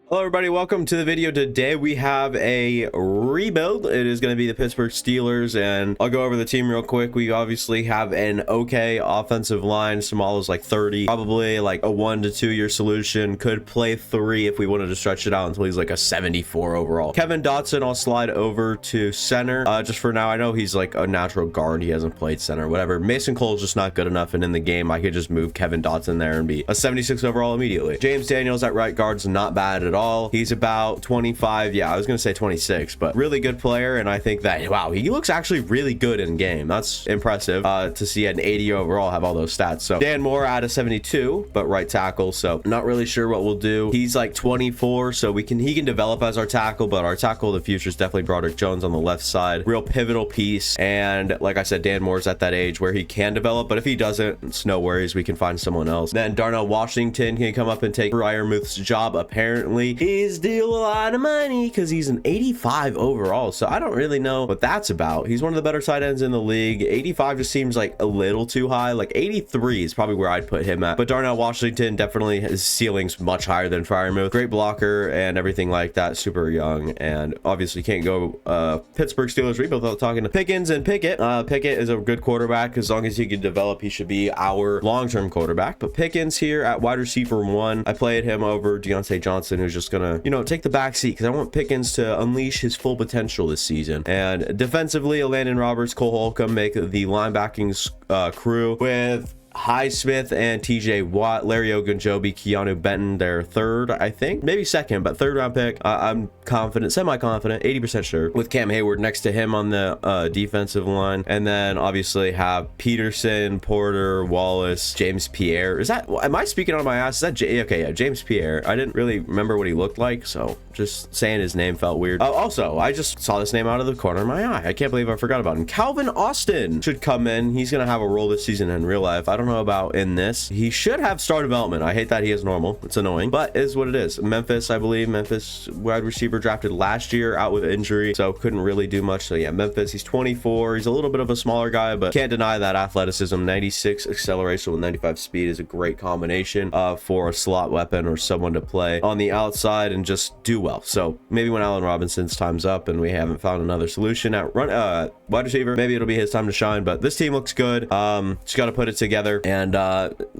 Hello everybody, welcome to the video. Today we have a rebuild. It is going to be the Pittsburgh Steelers, and I'll go over the team real quick. We obviously have an okay offensive line. Samal is like 30, probably like a 1 to 2 year solution. Could play 3 if we wanted to stretch it out until he's like a 74 overall. Kevin Dotson, I'll slide over to center just for now. I know he's like a natural guard. He hasn't played center, whatever. Mason Cole's just not good enough, and in the game I could just move Kevin Dotson there and be a 76 overall immediately. James Daniels at right guard's not bad at all. He's about 25. Yeah, I was gonna say 26, but really good player, and I think that, wow, he looks actually really good in game. That's impressive to see at an 80 overall have all those stats. So Dan Moore at a 72, but right tackle, so not really sure what we'll do. He's like 24, so he can develop as our tackle, but our tackle of the future is definitely Broderick Jones on the left side. Real pivotal piece, and like I said, Dan Moore's at that age where he can develop, but if he doesn't, it's no worries, we can find someone else. Then Darnell Washington can come up and take Freiermuth's job. Apparently he's still a lot of money because he's an 85 overall, so I don't really know what that's about. He's one of the better tight ends in the league. 85 just seems like a little too high. Like 83 is probably where I'd put him at, but Darnell Washington definitely, his ceiling's much higher than Freiermuth. Great blocker and everything like that, super young, and obviously can't go Pittsburgh Steelers rebuild without talking to Pickens and Pickett. Pickett is a good quarterback. As long as he can develop, he should be our long-term quarterback. But Pickens here at wide receiver 1, I played him over Deontay Johnson, who's just gonna, you know, take the back seat because I want Pickens to unleash his full potential this season. And defensively, Landon Roberts, Cole Holcomb make the linebacking crew with Highsmith and TJ Watt. Larry Ogunjobi, Keanu Benton, their third, I think, maybe second, but third round pick. I'm confident, semi-confident, 80% sure, with Cam Hayward next to him on the defensive line. And then obviously have Peterson, Porter, Wallace, James Pierre. Is that, am I speaking on my ass? Is that okay, yeah, James Pierre. I didn't really remember what he looked like, so just saying his name felt weird. Also, I just saw this name out of the corner of my eye. I can't believe I forgot about him. Calvin Austin should come in. He's gonna have a role this season in real life. I don't know about in this. He should have star development. I hate that he is normal. It's annoying, but is what it is. Memphis, I believe. Memphis wide receiver drafted last year, out with injury, so couldn't really do much. So yeah, Memphis, he's 24. He's a little bit of a smaller guy, but can't deny that athleticism. 96 acceleration with 95 speed is a great combination for a slot weapon or someone to play on the outside and just do well. So maybe when Allen Robinson's time's up and we haven't found another solution at wide receiver, maybe it'll be his time to shine. But this team looks good. Just got to put it together and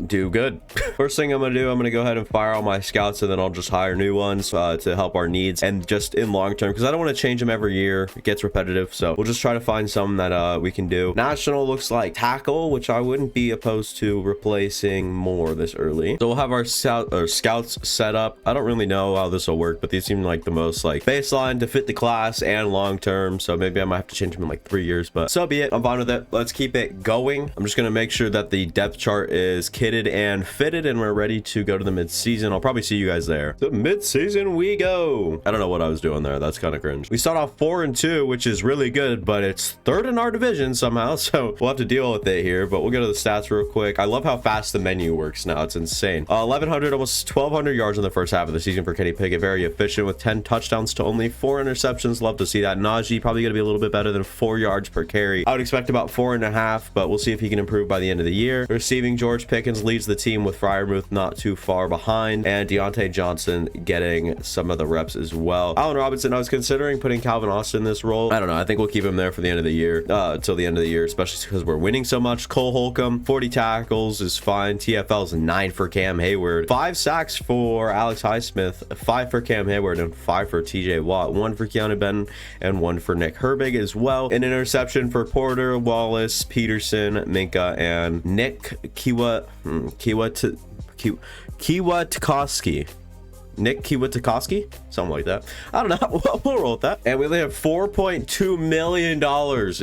do good. First thing I'm gonna do, I'm gonna go ahead and fire all my scouts, and then I'll just hire new ones to help our needs and just in long term, because I don't want to change them every year. It gets repetitive, so we'll just try to find some that we can do. National looks like tackle, which I wouldn't be opposed to replacing more this early. So we'll have our scouts set up. I don't really know how this will work, but these seem like the most like baseline to fit the class and long term, so maybe I might have to change them in like 3 years, but so be it. I'm fine with it. Let's keep it going. I'm just gonna make sure that the depth chart is kitted and fitted and we're ready to go to the mid-season. I'll probably see you guys there. The mid-season we go. I don't know what I was doing there. That's kind of cringe. We start off 4-2, which is really good, but it's third in our division somehow, so we'll have to deal with it here. But we'll go to the stats real quick. I love how fast the menu works now. It's insane. 1100, almost 1200 yards in the first half of the season for Kenny Pickett. Very efficient with 10 touchdowns to only 4 interceptions. Love to see that. Najee probably going to be a little bit better than 4 yards per carry. I would expect about 4.5, but we'll see if he can improve by the end of the year. Receiving, George Pickens leads the team with Freiermuth not too far behind, and Deontay Johnson getting some of the reps as well. Allen Robinson, I was considering putting Calvin Austin in this role. I don't know. I think we'll keep him there for the end of the year, until the end of the year, especially because we're winning so much. Cole Holcomb, 40 tackles is fine. TFL's 9 for Cam Hayward. 5 sacks for Alex Highsmith, 5 for Cam Hayward, and 5 for TJ Watt. 1 for Keanu Benton, and 1 for Nick Herbig as well. An interception for Porter, Wallace, Peterson, Minka, and Nick Kiwatakowski. Nick Kiwatakowski, something like that. I don't know. We'll roll with that. And we only have $4.2 million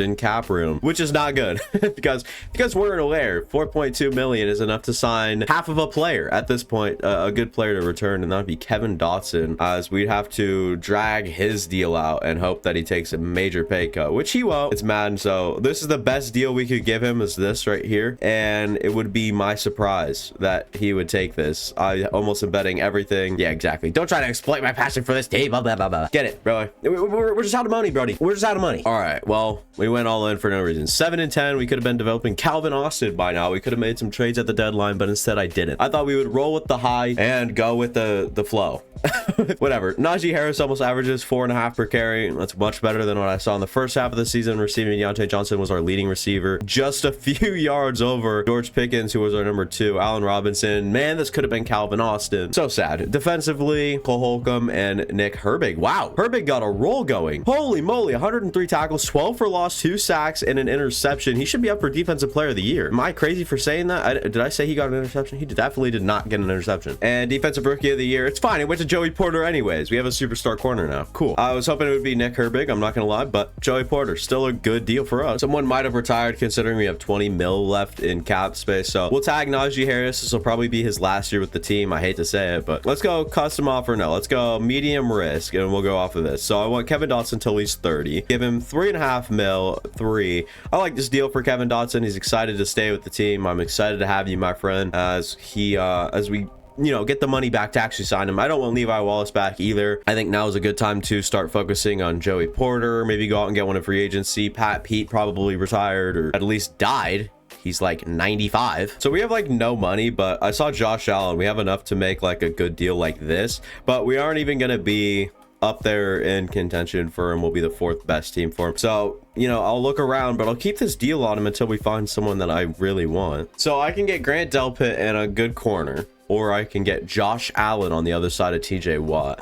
in cap room, which is not good. because if you guys weren't aware, $4.2 million is enough to sign half of a player at this point, a good player to return, and that would be Kevin Dotson, as we'd have to drag his deal out and hope that he takes a major pay cut, which he won't. It's Madden, so this is the best deal we could give him, is this right here, and it would be my surprise that he would take this. I almost am betting everything. Yeah, exactly. exactly. Don't try to exploit my passion for this team. Blah, blah, blah, blah. Get it, bro. We're just out of money, Brody. We're just out of money. All right, well, we went all in for no reason. 7 and 10. We could have been developing Calvin Austin by now. We could have made some trades at the deadline, but instead I didn't. I thought we would roll with the high and go with the flow. Whatever. Najee Harris almost averages 4.5 per carry. That's much better than what I saw in the first half of the season. Receiving Deontay Johnson was our leading receiver, just a few yards over George Pickens, who was our number 2. Allen Robinson, man, this could have been Calvin Austin. So sad. Defensively, Cole Holcomb and Nick Herbig. Wow, Herbig got a roll going. Holy moly, 103 tackles, 12 for loss, 2 sacks, and an interception. He should be up for Defensive Player of the Year. Am I crazy for saying that? Did I say he got an interception? He definitely did not get an interception. And Defensive Rookie of the Year, it's fine. It went to Joey Porter anyways. We have a superstar corner now. Cool. I was hoping it would be Nick Herbig, I'm not gonna lie, but Joey Porter, still a good deal for us. Someone might have retired considering we have 20 mil left in cap space, so we'll tag Najee Harris. This will probably be his last year with the team. I hate to say it, but let's go custom offer. No, let's go medium risk, and we'll go off of this. So I want Kevin Dotson till he's 30. Give him 3.5 mil, 3. I like this deal for Kevin Dotson. He's excited to stay with the team. I'm excited to have you, my friend, as we get the money back to actually sign him. I don't want Levi Wallace back either. I think now is a good time to start focusing on Joey Porter. Maybe go out and get one in free agency. Pat Pete probably retired or at least died. He's like 95. So we have like no money, but I saw Josh Allen. We have enough to make like a good deal like this, but we aren't even going to be up there in contention for him. We'll be the 4th best team for him. So, I'll look around, but I'll keep this deal on him until we find someone that I really want. So I can get Grant Delpit and a good corner, or I can get Josh Allen on the other side of TJ Watt.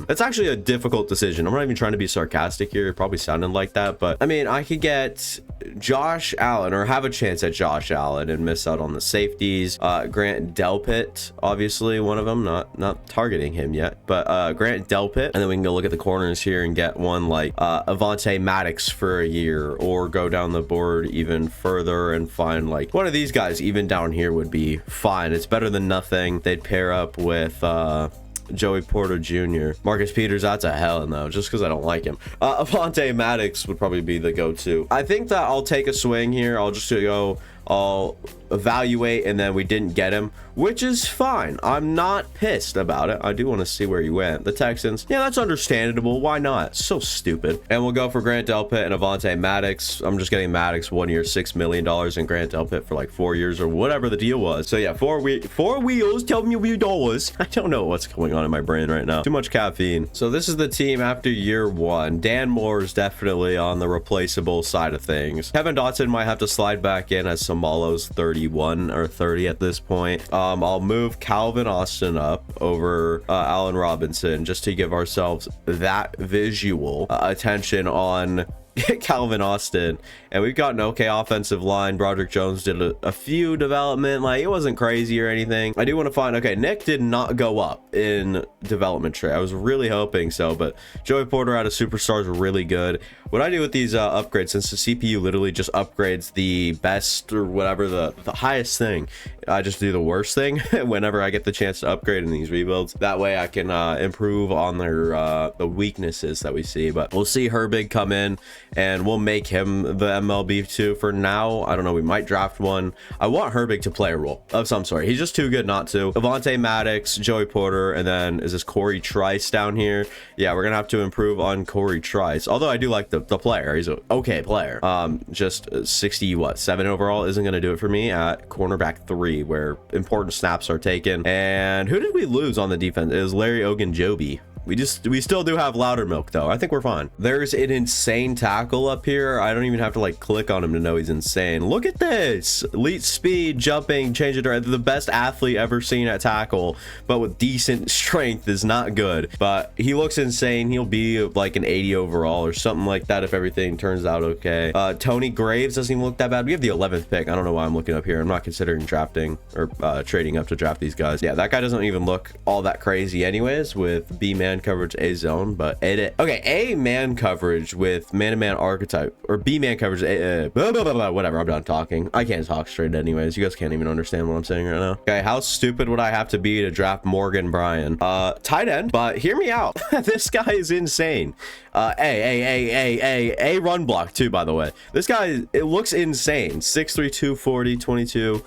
That's actually a difficult decision. I'm not even trying to be sarcastic here. It probably sounded like that, but I mean, I could get Josh Allen or have a chance at Josh Allen and miss out on the safeties. Grant Delpit, obviously one of them, not targeting him yet, but Grant Delpit, and then we can go look at the corners here and get one like Avonte Maddox for a year, or go down the board even further and find like one of these guys even down here would be fine. It's better than nothing. They'd pair up with Joey Porter Jr. Marcus Peters, that's a hell no, just because I don't like him. Avonte Maddox would probably be the go-to. I think that I'll take a swing here. I'll just go, I'll evaluate, and then we didn't get him, which is fine. I'm not pissed about it. I do want to see where he went. The Texans, yeah, that's understandable. Why not? So stupid. And we'll go for Grant Delpit and Avonte Maddox. I'm just getting Maddox 1 year, $6 million, and Grant Delpit for like 4 years or whatever the deal was. So yeah, four wheels, tell me $. I don't know what's going on in my brain right now. Too much caffeine. So this is the team after year 1. Dan Moore is definitely on the replaceable side of things. Kevin Dotson might have to slide back in as Samalo's 31 or 30 at this point. I'll move Calvin Austin up over Allen Robinson just to give ourselves that visual attention on Calvin Austin. And we've got an okay offensive line. Broderick Jones did a few development, like it wasn't crazy or anything. I do want to find, okay, Nick did not go up in development tree. I was really hoping so, but Joey Porter out of superstars were really good. What I do with these upgrades, since the CPU literally just upgrades the best or whatever, the highest thing, I just do the worst thing whenever I get the chance to upgrade in these rebuilds. That way I can improve on their the weaknesses that we see. But we'll see Herbig come in and we'll make him the MLB2 for now. I don't know, we might draft one. I want Herbig to play a role of some sort. He's just too good not to. Avonte Maddox, Joey Porter, and then is this Corey Trice down here? Yeah, we're gonna have to improve on Corey Trice, although I do like the player. He's an okay player. Just 67 overall isn't gonna do it for me at cornerback 3, where important snaps are taken. And who did we lose on the defense? It was Larry Ogunjobi. We still do have Loudermilk though. I think we're fine. There's an insane tackle up here. I don't even have to like click on him to know he's insane. Look at this. Elite speed, jumping, change of direction. The best athlete ever seen at tackle, but with decent strength is not good. But he looks insane. He'll be like an 80 overall or something like that if everything turns out okay. Tony Graves doesn't even look that bad. We have the 11th pick. I don't know why I'm looking up here. I'm not considering drafting or trading up to draft these guys. Yeah, that guy doesn't even look all that crazy anyways with B-man coverage A zone, but okay, A man coverage with man-to-man archetype, or B man coverage whatever. I'm done talking. I can't talk straight anyways. You guys can't even understand what I'm saying right now. Okay, how stupid would I have to be to draft Morgan Bryan? Tight end, but hear me out. This guy is insane. A run block too, by the way. This guy, it looks insane. 6'3", 240, 22.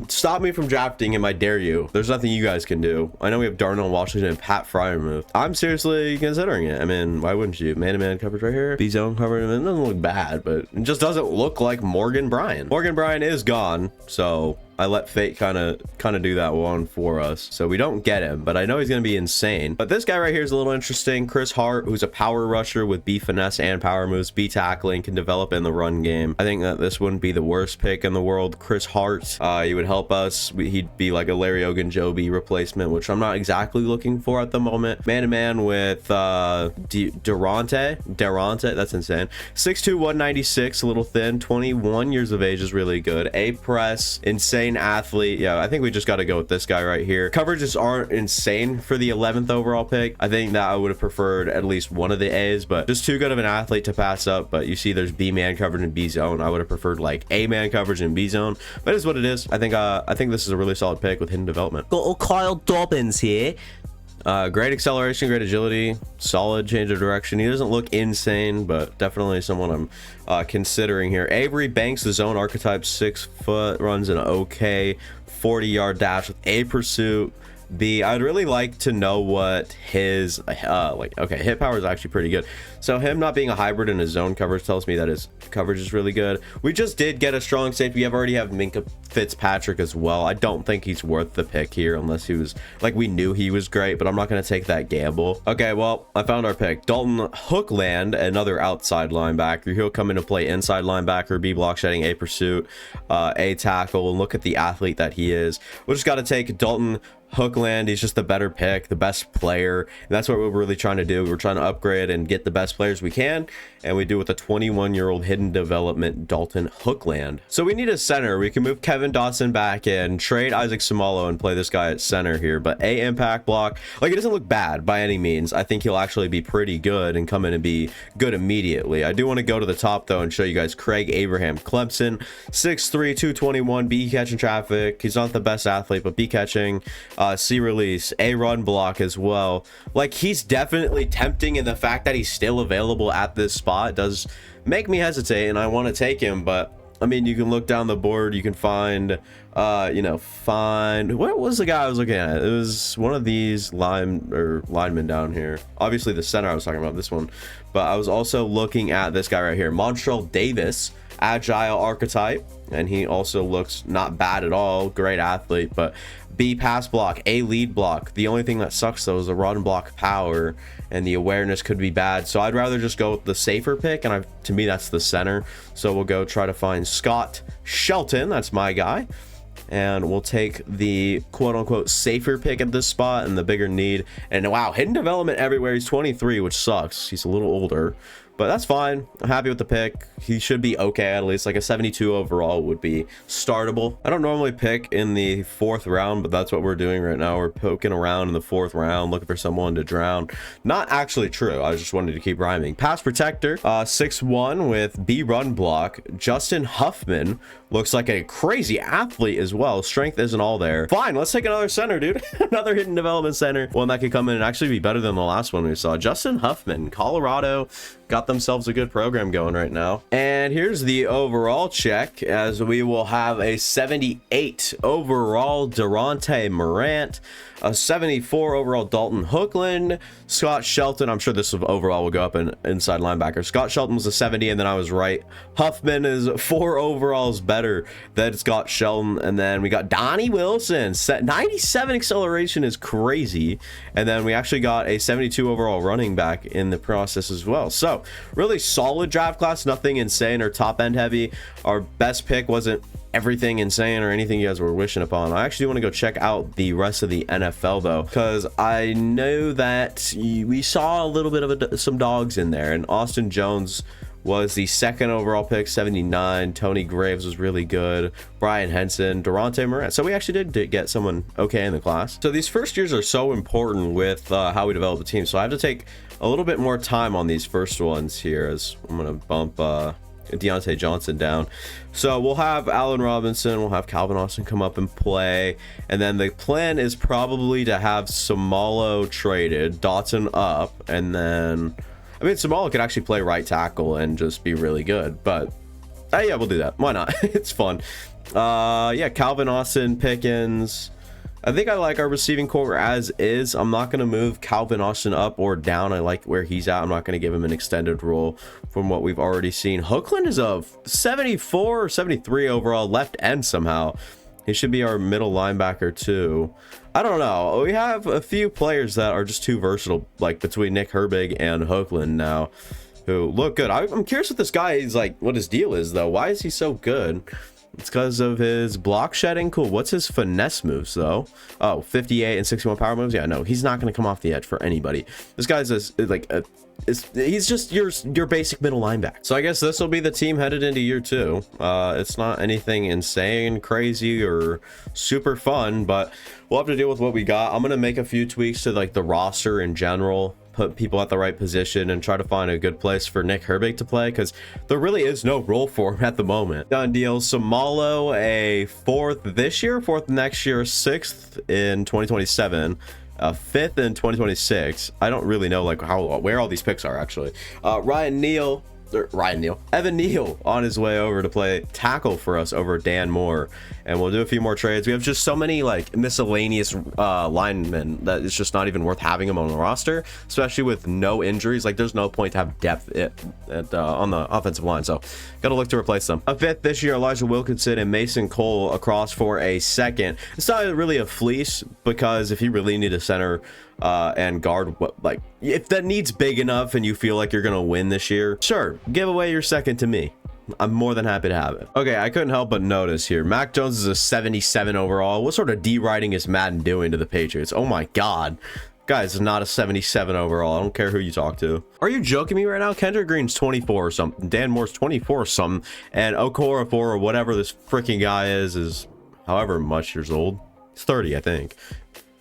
Stop me from drafting him, I dare you. There's nothing you guys can do. I know we have Darnell Washington and Pat Fryermuth. I'm seriously considering it. I mean, why wouldn't you? Man-to-man coverage right here. B-zone coverage. It doesn't look bad, but it just doesn't look like Morgan Bryan. Morgan Bryan is gone, so I let fate kind of do that one for us, so we don't get him, but I know he's going to be insane. But this guy right here is a little interesting. Chris Hart, who's a power rusher with B finesse and power moves, B tackling, can develop in the run game. I think that this wouldn't be the worst pick in the world. Chris Hart, he would help us. He'd be like a Larry Ogunjobi replacement, which I'm not exactly looking for at the moment. Man-to-man with Durante, that's insane. 6'2", 196, a little thin, 21 years of age is really good. A press, insane athlete. Yeah, I think we just got to go with this guy right here. Coverages aren't insane for the 11th overall pick. I think that I would have preferred at least one of the A's, but just too good of an athlete to pass up. But you see there's B man coverage and B zone. I would have preferred like A man coverage and B zone, but it is what it is. I think this is a really solid pick with hidden development. Got Kyle Dobbins here. Great acceleration, great agility, solid change of direction. He doesn't look insane, but definitely someone I'm considering here. Avery Banks, the zone archetype, 6 foot, runs an okay 40-yard dash with A pursuit. B, I'd really like to know what his hit power is actually pretty good. So him not being a hybrid in his zone coverage tells me that his coverage is really good. We just did get a strong safety. We already have Minka Fitzpatrick as well. I don't think he's worth the pick here unless he was like, we knew he was great, but I'm not going to take that gamble. Okay, well, I found our pick. Dalton Hookland, another outside linebacker. He'll come into play inside linebacker, B block shedding, A pursuit, A tackle, and look at the athlete that he is. We just got to take Dalton Hookland. He's just the better pick, the best player, and that's what we're really trying to do. We're trying to upgrade and get the best players we can, and we do with a 21-year-old hidden development Dalton Hookland. So we need a center. We can move Kevin Dotson back in, trade Isaac Samalo, and play this guy at center here. But A impact block, like, it doesn't look bad by any means. I think he'll actually be pretty good and come in and be good immediately. I do want to go to the top though and show you guys Craig Abraham Clemson, 6'3", 221, B catching traffic. He's not the best athlete, but B catching. C release, A run block as well. Like, he's definitely tempting, and the fact that he's still available at this spot does make me hesitate, and I want to take him. But I mean, you can look down the board, you can find what was the guy I was looking at? It was one of these linemen down here. Obviously the center I was talking about, this one, but I was also looking at this guy right here, Montrell Davis, agile archetype, and he also looks not bad at all. Great athlete, but B pass block, A lead block. The only thing that sucks though is the run block power, and the awareness could be bad. So I'd rather just go with the safer pick, and to me that's the center. So we'll go try to find Scott Shelton. That's my guy, and we'll take the quote-unquote safer pick at this spot and the bigger need. And wow, hidden development everywhere. He's 23, which sucks. He's a little older, but that's fine. I'm happy with the pick. He should be okay, at least like a 72 overall would be startable. I don't normally pick in the 4th round, but that's what we're doing right now. We're poking around in the 4th round looking for someone to drown. Not actually true. I just wanted to keep rhyming. Pass protector, 6'1" with B run block. Justin Huffman looks like a crazy athlete as well. Strength isn't all there. Fine, let's take another center, dude. Another hidden development center, one that could come in and actually be better than the last one we saw. Justin Huffman, Colorado, got themselves a good program going right now. And here's the overall check, as we will have a 78 overall Durante Morant, a 74 overall Dalton Hookland, Scott Shelton. I'm sure this overall will go up in inside linebacker. Scott Shelton was a 70, and then I was right. Huffman is 4 overalls better than Scott Shelton. And then we got Donnie Wilson, 97 acceleration is crazy. And then we actually got a 72 overall running back in the process as well. So really solid draft class, nothing insane or top end heavy. Our best pick wasn't everything insane or anything you guys were wishing upon. I actually want to go check out the rest of the NFL though, because I know that we saw a little bit of some dogs in there, and Austin Jones was the 2nd overall pick, 79. Tony Graves was really good. Brian Henson, Durante Morant. So we actually did get someone okay in the class. So these first years are so important with how we develop the team. So I have to take a little bit more time on these first ones here, as I'm going to bump Deontay Johnson down. So we'll have Allen Robinson, we'll have Calvin Austin come up and play, and then the plan is probably to have Samalo traded, Dotson up, and then I mean, Samala could actually play right tackle and just be really good, but yeah, we'll do that. Why not? It's fun. Yeah, Calvin, Austin, Pickens. I think I like our receiving core as is. I'm not going to move Calvin Austin up or down. I like where he's at. I'm not going to give him an extended role from what we've already seen. Hookland is a 74 or 73 overall left end somehow. He should be our middle linebacker too. I don't know. We have a few players that are just too versatile, like between Nick Herbig and Hookland now, who look good. I'm curious what this guy is like, what his deal is though. Why is he so good? It's because of his block shedding. Cool. What's his finesse moves though? Oh, 58 and 61 power moves. Yeah, no, he's not going to come off the edge for anybody. This guy's he's just your basic middle linebacker. So I guess this will be the team headed into year 2. It's not anything insane, crazy, or super fun, but we'll have to deal with what we got. I'm going to make a few tweaks to like the roster in general, put people at the right position, and try to find a good place for Nick Herbig to play, because there really is no role for him at the moment. Done deal. Samalo, a 4th this year, 4th next year, 6th in 2027, 5th in 2026. I don't really know like where all these picks are actually. Evan Neal on his way over to play tackle for us over Dan Moore, and we'll do a few more trades. We have just so many like miscellaneous linemen that it's just not even worth having them on the roster, especially with no injuries. Like there's no point to have depth on the offensive line, so gotta look to replace them. A 5th this year, Elijah Wilkinson and Mason Cole across for a 2nd. It's not really a fleece, because if you really need a center and guard, like if that need's big enough and you feel like you're gonna win this year, sure, give away your 2nd to me. I'm more than happy to have it. Okay, I couldn't help but notice here, Mac Jones is a 77 overall. What sort of D-writing is Madden doing to the Patriots? Oh my god, guys, is not a 77 overall. I don't care who you talk to. Are you joking me right now? Kendrick Green's 24 or something, Dan Moore's 24 or something, and Okorafor or whatever this freaking guy is however much years old. He's 30, I think.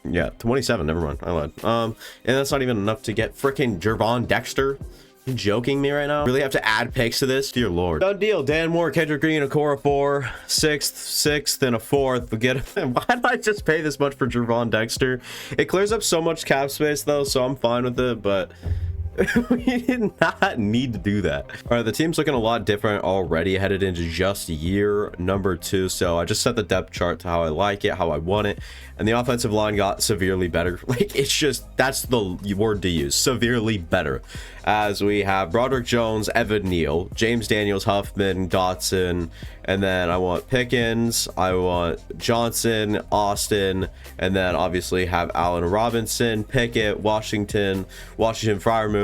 Yeah, 27, never mind, I lied. And that's not even enough to get freaking Gervon Dexter. You joking me right now? Really have to add picks to this? Dear lord. Done deal. Dan Moore, Kendrick Green, Okorafor, 6th, and a 4th. We get him. Why did I just pay this much for Gervon Dexter? It clears up so much cap space though, so I'm fine with it, but we did not need to do that. All right, the team's looking a lot different already headed into just year number 2. So I just set the depth chart to how I like it, how I want it, and the offensive line got severely better. Like it's just, that's the word to use, severely better, as we have Broderick Jones, Evan Neal, James Daniels, Huffman, Dotson, and then I want Pickens, I want Johnson, Austin, and then obviously have Allen Robinson, Pickett, Washington Freiermuth.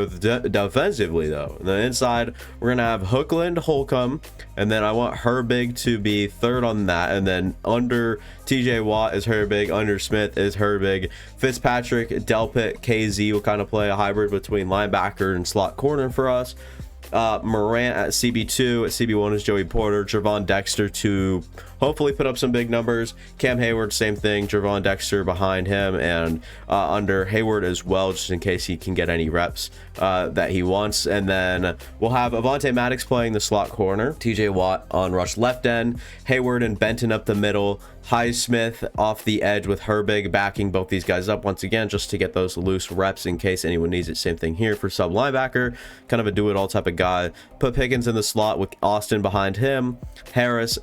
Defensively though, on the inside we're gonna have Hookland, Holcomb, and then I want Herbig to be 3rd on that, and then under TJ Watt is Herbig, under Smith is Herbig, Fitzpatrick, Delpit, KZ will kind of play a hybrid between linebacker and slot corner for us. Morant at CB2, at CB1 is Joey Porter, Gervon Dexter to hopefully put up some big numbers. Cam Hayward, same thing, Gervon Dexter behind him, and under Hayward as well, just in case he can get any reps that he wants. And then we'll have Avonte Maddox playing the slot corner, TJ Watt on rush left end, Hayward and Benton up the middle, Highsmith off the edge with Herbig backing both these guys up once again, just to get those loose reps in case anyone needs it. Same thing here for sub linebacker, kind of a do-it-all type of guy. Put Pickens in the slot with Austin behind him, Harris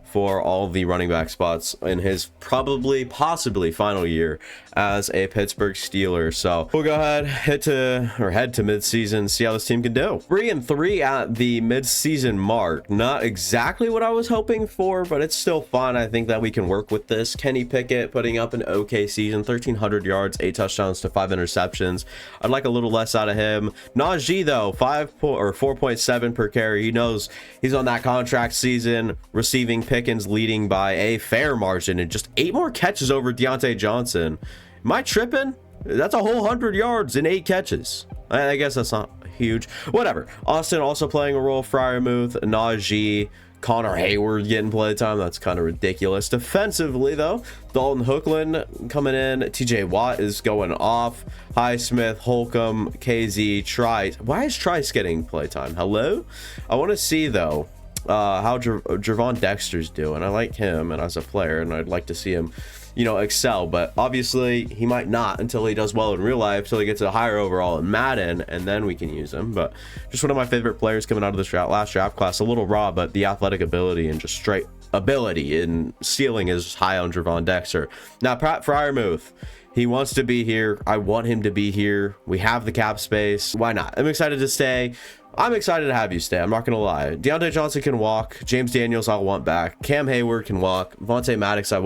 for all the running back spots in his possibly final year as a Pittsburgh Steeler. So we'll go ahead, head to mid-season, see how this team can do. 3-3 at the mid-season mark. Not exactly what I was hoping for, but it's still fun. I think that we can work with this. Kenny Pickett putting up an okay season, 1,300 yards, 8 touchdowns to 5 interceptions. I'd like a little less out of him. Najee though, 4.7 per carry. He knows he's on that contract season. Receiving Pickens leading by a fair margin, and just 8 more catches over Deontay Johnson. Am I tripping? That's a whole 100 yards in 8 catches. I guess that's not huge. Whatever. Austin also playing a role. Freiermuth, Najee, Connor Hayward getting play time. That's kind of ridiculous. Defensively though, Dalton Hookland coming in. TJ Watt is going off. Highsmith, Holcomb, KZ, Trice. Why is Trice getting play time? Hello? I want to see though how Gervon Dexter's doing. I like him and as a player, and I'd like to see him excel. But obviously he might not until he does well in real life, till he gets a higher overall in Madden, and then we can use him. But just one of my favorite players coming out of this last draft class. A little raw, but the athletic ability and just straight ability and ceiling is high on Javon Dexter. Now, Pat Freiermuth, he wants to be here. I want him to be here. We have the cap space. Why not? I'm excited to stay. I'm excited to have you stay. I'm not going to lie. Deontay Johnson can walk. James Daniels, I'll want back. Cam Hayward can walk. Vontae Maddox, I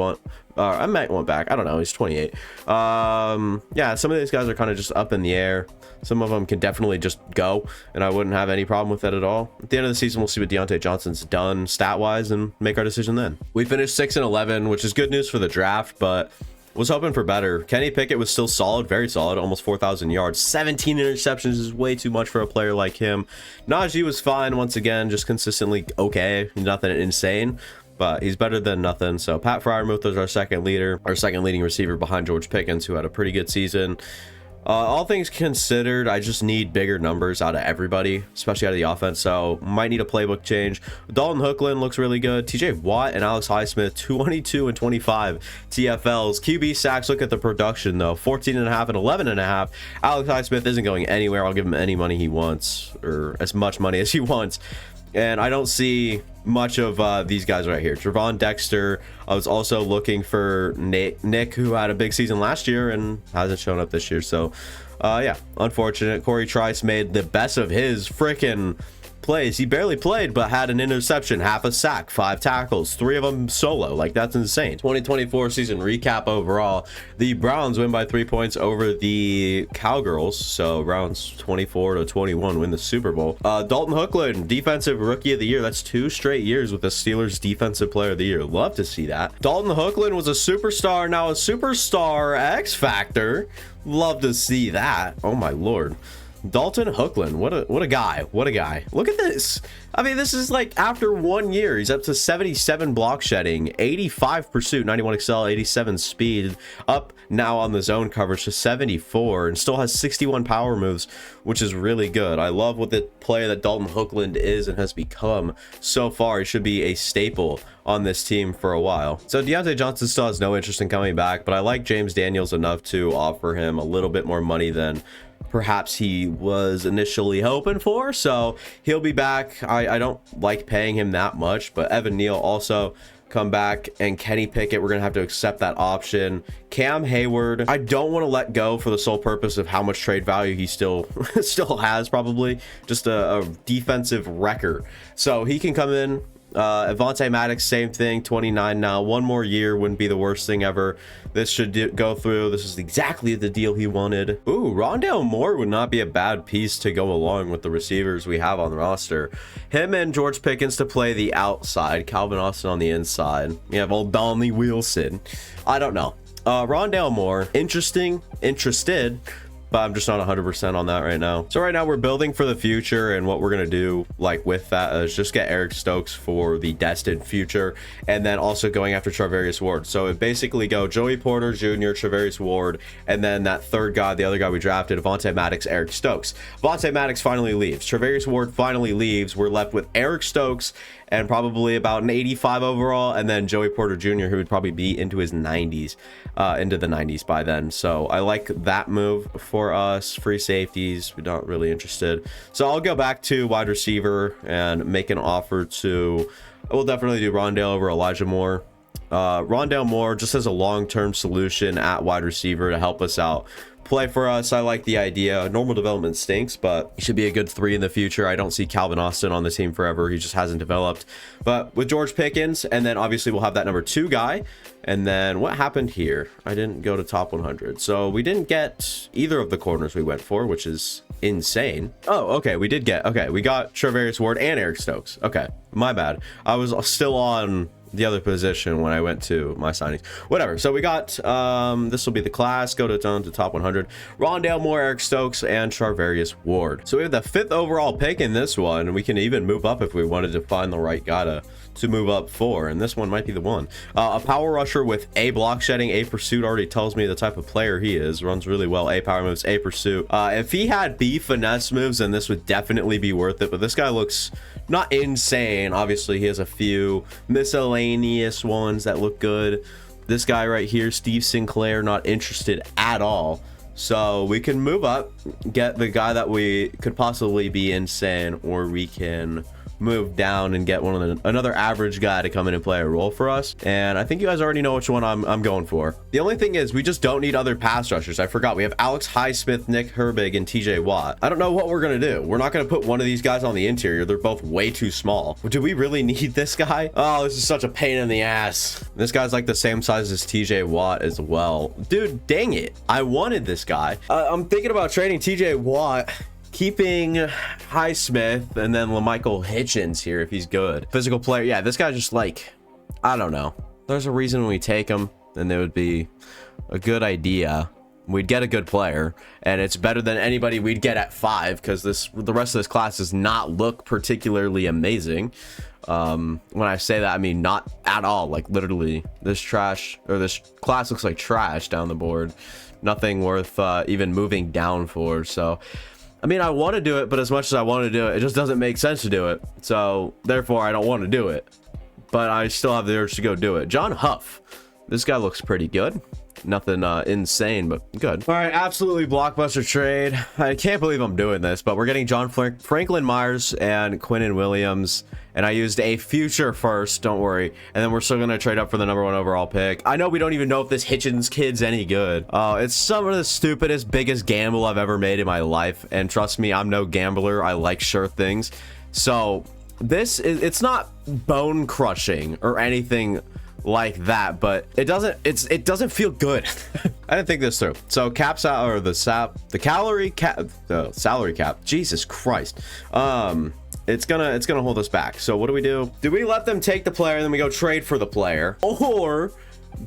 might want back. I don't know. He's 28. Yeah, some of these guys are kind of just up in the air. Some of them can definitely just go, and I wouldn't have any problem with that at all. At the end of the season, we'll see what Deontay Johnson's done stat-wise and make our decision then. We finished 6-11, which is good news for the draft, but was hoping for better. Kenny Pickett was still solid, very solid, almost 4,000 yards. 17 interceptions is way too much for a player like him. Najee was fine once again, just consistently okay, nothing insane, but he's better than nothing. So Pat Freiermuth is our second leading receiver behind George Pickens, who had a pretty good season. All things considered, I just need bigger numbers out of everybody, especially out of the offense. So might need a playbook change. Dalton Hookland looks really good. TJ Watt and Alex Highsmith, 22 and 25 TFLs. QB sacks, look at the production though, 14.5 and 11.5. Alex Highsmith isn't going anywhere. I'll give him any money he wants, or as much money as he wants. And I don't see much of these guys right here. Javon Dexter, I was also looking for Nick, who had a big season last year and hasn't shown up this year. So, yeah, unfortunate. Corey Trice made the best of his freaking plays. He barely played, but had an interception, half a sack, 5 tackles, 3 of them solo. Like, that's insane. 2024 season recap overall. The Browns win by 3 points over the Cowgirls. So Browns 24-21 win the Super Bowl. Dalton Hookland, defensive rookie of the year. That's 2 straight years with the Steelers defensive player of the year. Love to see that. Dalton Hookland was a superstar, now a superstar X Factor. Love to see that. Oh my Lord. Dalton Hookland, what a guy. Look at this. I mean, this is like after 1 year, he's up to 77 block shedding, 85 pursuit, 91 excel, 87 speed, up now on the zone coverage to 74, and still has 61 power moves, which is really good. I love what the player that Dalton Hookland is and has become so far. He should be a staple on this team for a while. So Deontay Johnson still has no interest in coming back, but I like James Daniels enough to offer him a little bit more money than perhaps he was initially hoping for, so he'll be back. I don't like paying him that much, but Evan Neal also come back, and Kenny Pickett, we're gonna have to accept that option. Cam Hayward, I don't want to let go for the sole purpose of how much trade value he still has, probably just a defensive wrecker, so he can come in. Vontae Maddox, same thing, 29 now. 1 more year wouldn't be the worst thing ever. This should go through. This is exactly the deal he wanted. Ooh, Rondale Moore would not be a bad piece to go along with the receivers we have on the roster. Him and George Pickens to play the outside, Calvin Austin on the inside. You have old Donnie Wilson. I don't know. Rondale Moore, interested, but I'm just not 100% on that right now. So right now we're building for the future, and what we're gonna do like with that is just get Eric Stokes for the destined future, and then also going after Charvarius Ward. So it basically go Joey Porter Jr., Charvarius Ward, and then that third guy, the other guy we drafted, Avonte Maddox, Eric Stokes. Avonte Maddox finally leaves. Charvarius Ward finally leaves. We're left with Eric Stokes and probably about an 85 overall, and then Joey Porter Jr., who would probably be into his 90s, into the 90s by then. So I like that move for us. Free safeties, we're not really interested. So I'll go back to wide receiver and make an offer to, we'll definitely do Rondale over Elijah Moore. Rondale Moore just as a long-term solution at wide receiver to help us out, play for us. I like the idea. Normal development stinks, but he should be a good 3 in the future. I don't see Calvin Austin on the team forever. He just hasn't developed. But with George Pickens, and then obviously we'll have that number 2 guy. And then what happened here? I didn't go to top 100. So we didn't get either of the corners we went for, which is insane. Oh, okay. We did get, okay. We got Charvarius Ward and Eric Stokes. Okay. My bad. I was still on the other position when I went to my signings. Whatever. So we got this will be the class. Go down to top 100. Rondale Moore, Eric Stokes, and Charvarius Ward. So we have the 5th overall pick in this one. We can even move up if we wanted to find the right guy to move up for, and this one might be the one. A power rusher with A block shedding, A pursuit already tells me the type of player he is. Runs really well. A power moves, A pursuit. If he had B finesse moves, then this would definitely be worth it, but this guy looks not insane. Obviously he has a few miscellaneous ones that look good. This guy right here, Steve Sinclair, not interested at all. So we can move up, get the guy that we could possibly be insane, or we can move down and get another average guy to come in and play a role for us. And I think you guys already know which one I'm going for. The only thing is we just don't need other pass rushers. I forgot we have Alex Highsmith, Nick Herbig, and TJ Watt. I don't know what we're gonna do. We're not gonna put one of these guys on the interior. They're both way too small. Do we really need this guy? Oh, this is such a pain in the ass. This guy's like the same size as TJ Watt as well. Dude, dang it, I wanted this guy. I'm thinking about trading TJ Watt, keeping Highsmith, and then LaMichael Hitchens here if he's good. Physical player. Yeah, this guy's just like, I don't know. There's a reason we take him, and it would be a good idea. We'd get a good player, and it's better than anybody we'd get at 5, because the rest of this class does not look particularly amazing. When I say that, I mean not at all. Like literally, this class looks like trash down the board. Nothing worth even moving down for. So I mean, I want to do it, but as much as I want to do it, it just doesn't make sense to do it. So therefore, I don't want to do it, but I still have the urge to go do it. John Huff. This guy looks pretty good. Nothing insane, but good. All right, absolutely blockbuster trade. I can't believe I'm doing this, but we're getting John Franklin Myers and Quinnen Williams, and I used a future first, don't worry, and then we're still gonna trade up for the #1 overall pick. I know we don't even know if this Hitchens kid's any good. Oh, it's some of the stupidest, biggest gamble I've ever made in my life, and trust me, I'm no gambler. I like sure things. So it's not bone crushing or anything like that, but it doesn't feel good. I didn't think this through. So the salary cap, Jesus Christ, it's gonna hold us back. So what do? Do we let them take the player and then we go trade for the player, or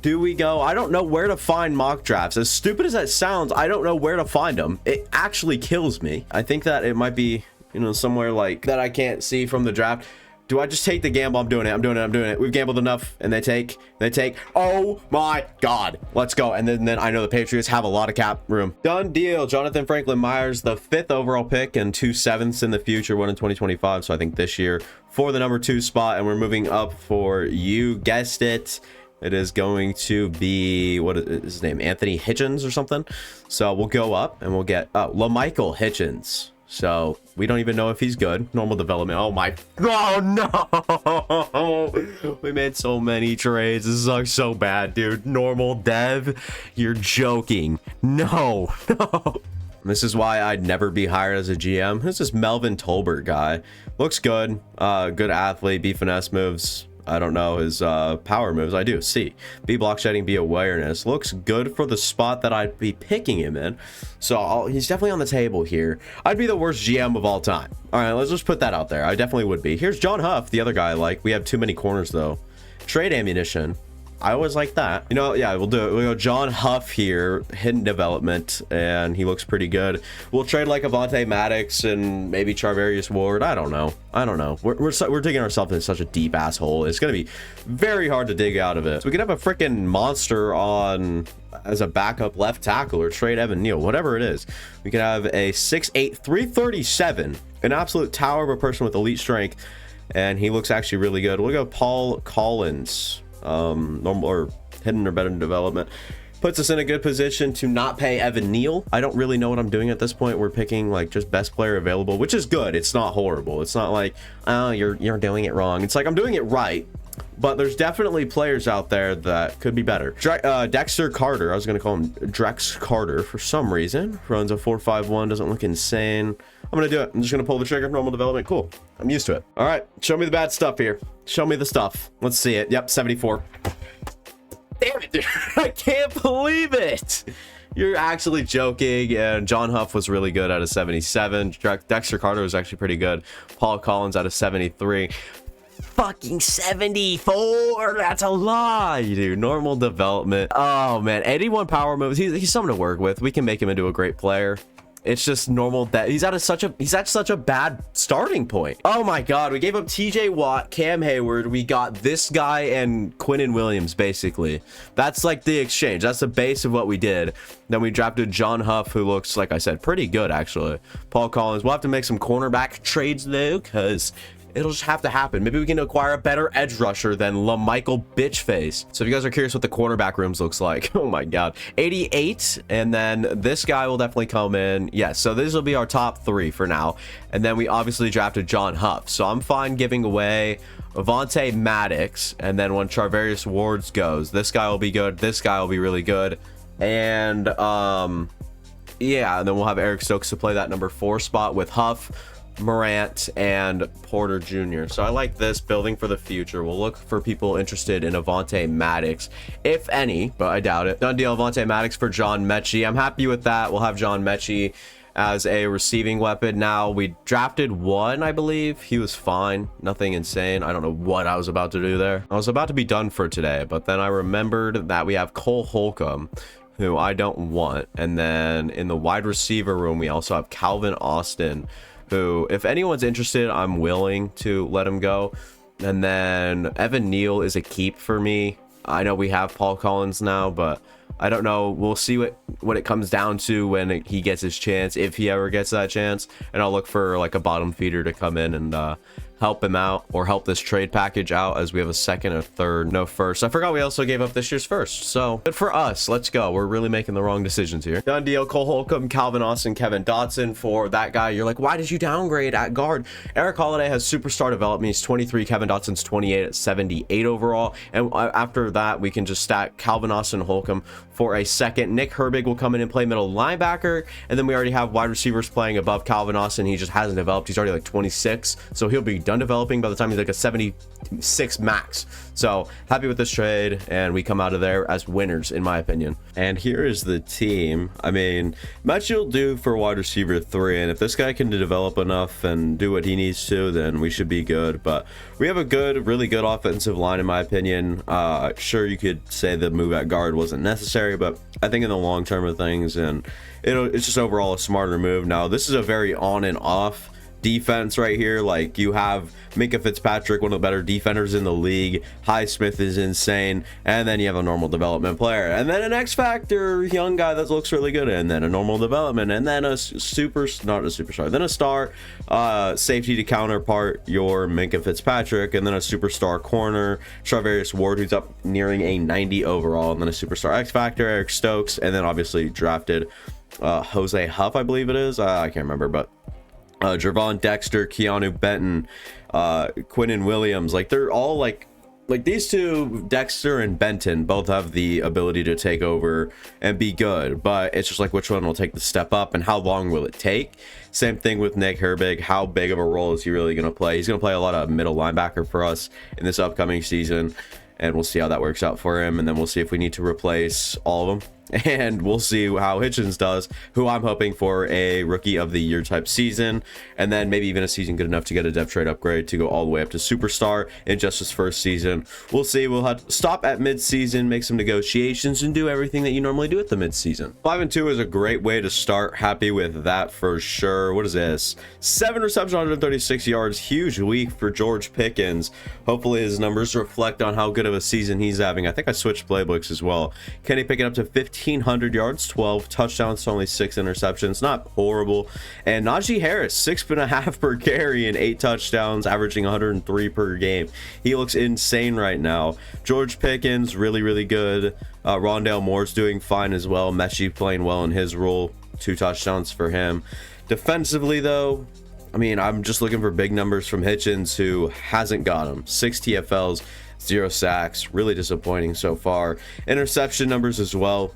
do we go? I don't know where to find mock drafts. As stupid as that sounds, I don't know where to find them. It actually kills me. I think that it might be, you know, somewhere like that I can't see from the draft. Do I just take the gamble? I'm doing it. We've gambled enough, and they take. Oh my God, let's go. And then I know the Patriots have a lot of cap room. Done deal. Jonathan Franklin Myers, the 5th overall pick, and 2 7ths in the future, one in 2025. So I think this year for the #2 spot, and we're moving up for, you guessed it, it is going to be, what is his name, Anthony Hitchens or something. So we'll go up and we'll get LaMichael Hitchens. So we don't even know if he's good. Normal development. Oh no, we made so many trades. This is so bad, dude. Normal dev, you're joking. No. This is why I'd never be hired as a GM. Who's this Melvin Tolbert guy? Looks good. Good athlete. B finesse moves. I don't know his power moves. I do. C. B block shedding, B awareness. Looks good for the spot that I'd be picking him in. So he's definitely on the table here. I'd be the worst GM of all time. All right, let's just put that out there. I definitely would be. Here's John Huff, the other guy I like. We have too many corners though. Trade ammunition. I always like that. You know, yeah, we'll do it. We'll go John Huff here, hidden development, and he looks pretty good. We'll trade like Avonte Maddox and maybe Charvarius Ward. I don't know. We're digging ourselves in such a deep asshole. It's gonna be very hard to dig out of it. So we could have a freaking monster on as a backup left tackle, or trade Evan Neal, whatever it is. We could have a 6'8", 337, an absolute tower of a person with elite strength, and he looks actually really good. We'll go Paul Collins. Normal or hidden or better development puts us in a good position to not pay Evan Neal. I don't really know what I'm doing at this point. We're picking like just best player available, which is good. It's not horrible. It's not like, oh, you're doing it wrong. It's like I'm doing it right, but there's definitely players out there that could be better. Dexter Carter, I was gonna call him Drex Carter for some reason. Runs a 4.51, doesn't look insane. I'm gonna do it. I'm just gonna pull the trigger. Normal development. Cool. I'm used to it. All right, show me the bad stuff here. Show me the stuff. Let's see it. Yep, 74. Damn it, dude. I can't believe it. You're actually joking. And John Huff was really good at a 77. Dexter Carter was actually pretty good. Paul Collins at a 73. Fucking 74. That's a lie, dude. Normal development. Oh man, 81 power moves. He's something to work with. We can make him into a great player. It's just normal that he's at such a bad starting point. Oh my God, we gave up TJ Watt, Cam Hayward. We got this guy and Quinnen Williams, basically. That's like the exchange. That's the base of what we did. Then we drafted John Huff, who looks, like I said, pretty good actually. Paul Collins. We'll have to make some cornerback trades though, because It'll just have to happen. Maybe we can acquire a better edge rusher than LaMichael Bitchface. So if you guys are curious what the cornerback rooms looks like, oh my God, 88. And then this guy will definitely come in. Yes, so this will be our top 3 for now. And then we obviously drafted John Huff. So I'm fine giving away Avonte Maddox. And then when Charvarius Wards goes, this guy will be good. This guy will be really good. And yeah, and then we'll have Eric Stokes to play that number 4 spot with Huff, Morant, and Porter Jr. So I like this building for the future. We'll look for people interested in Avonte Maddox, if any, but I doubt it. Done deal, Avonte Maddox for John Mechie. I'm happy with that. We'll have John Mechie as a receiving weapon. Now, we drafted 1, I believe. He was fine, nothing insane. I don't know what I was about to do there. I was about to be done for today, but then I remembered that we have Cole Holcomb, who I don't want. And then in the wide receiver room, we also have Calvin Austin, who, if anyone's interested, I'm willing to let him go. And then Evan Neal is a keep for me. I know we have Paul Collins now, but I don't know. We'll see what it comes down to when he gets his chance, if he ever gets that chance. And I'll look for like a bottom feeder to come in and help him out, or help this trade package out, as we have a second, a third, no first. I forgot we also gave up this year's first, so good for us. Let's go. We're really making the wrong decisions here. Done deal, Cole Holcomb, Calvin Austin, Kevin Dotson for that guy. You're like, why did you downgrade at guard? Eric Holiday has superstar development. He's 23. Kevin Dotson's 28 at 78 overall. And after that, we can just stack Calvin Austin, Holcomb for a second. Nick Herbig will come in and play middle linebacker. And then we already have wide receivers playing above Calvin Austin. He just hasn't developed. He's already like 26. So he'll be done developing by the time he's like a 76 max. So happy with this trade, and we come out of there as winners, in my opinion. And here is the team. I mean, Mechie will do for wide receiver 3, and if this guy can develop enough and do what he needs to, then we should be good. But we have a good, really good offensive line, in my opinion. Sure, you could say the move at guard wasn't necessary, but I think in the long term of things, and it's just overall a smarter move. Now, this is a very on and off defense right here. Like, you have Minkah Fitzpatrick, one of the better defenders in the league. Highsmith is insane, and then you have a normal development player, and then an X Factor young guy that looks really good, and then a normal development, and then a then a star safety to counterpart your Minkah Fitzpatrick, and then a superstar corner, Charvarius Ward, who's up nearing a 90 overall, and then a superstar X Factor, Eric Stokes, and then obviously drafted Jose Huff, I believe it is. I can't remember, but Jervon Dexter, Keanu Benton, Quinnen Williams, like they're all like these two, Dexter and Benton, both have the ability to take over and be good, but it's just like which one will take the step up and how long will it take. Same thing with Nick Herbig. How big of a role is he really going to play? He's going to play a lot of middle linebacker for us in this upcoming season, and we'll see how that works out for him, and then we'll see if we need to replace all of them. And we'll see how Hitchens does, who I'm hoping for a rookie of the year type season, and then maybe even a season good enough to get a depth trade upgrade to go all the way up to superstar in just his first season. We'll see. We'll have to stop at mid-season, make some negotiations, and do everything that you normally do at the mid-season. 5-2 is a great way to start. Happy with that for sure. What is this? 7 receptions, 136 yards. Huge week for George Pickens. Hopefully his numbers reflect on how good of a season he's having. I think I switched playbooks as well. Kenny picking up to 1,500 yards, 12 touchdowns to only 6 interceptions. Not horrible. And Najee Harris, 6.5 per carry and 8 touchdowns, averaging 103 per game. He looks insane right now. George Pickens, really, really good. Rondale Moore's doing fine as well. Mechie playing well in his role. 2 touchdowns for him. Defensively, though, I mean, I'm just looking for big numbers from Hitchens, who hasn't got them. 6 TFLs, 0 sacks. Really disappointing so far. Interception numbers as well,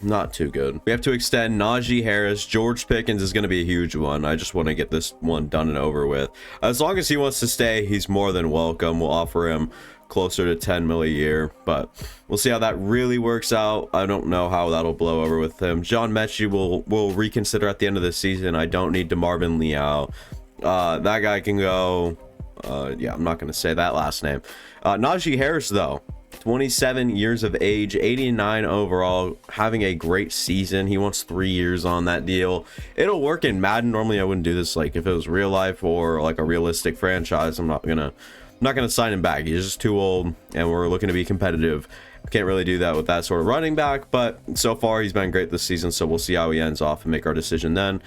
not too good. We have to extend Najee Harris. George Pickens is going to be a huge one. I just want to get this one done and over with. As long as he wants to stay, he's more than welcome. We'll offer him closer to 10 mil a year, but we'll see how that really works out. I don't know how that'll blow over with him. John Mechie will reconsider at the end of the season. I don't need DeMarvin Leal. That guy can go. Yeah, I'm not going to say that last name. Najee Harris, though, 27 years of age, 89 overall, having a great season. He wants 3 years on that deal. It'll work in Madden. Normally I wouldn't do this like if it was real life or like a realistic franchise. I'm not gonna sign him back. He's just too old, and we're looking to be competitive. Can't really do that with that sort of running back, but so far he's been great this season, so we'll see how he ends off and make our decision then.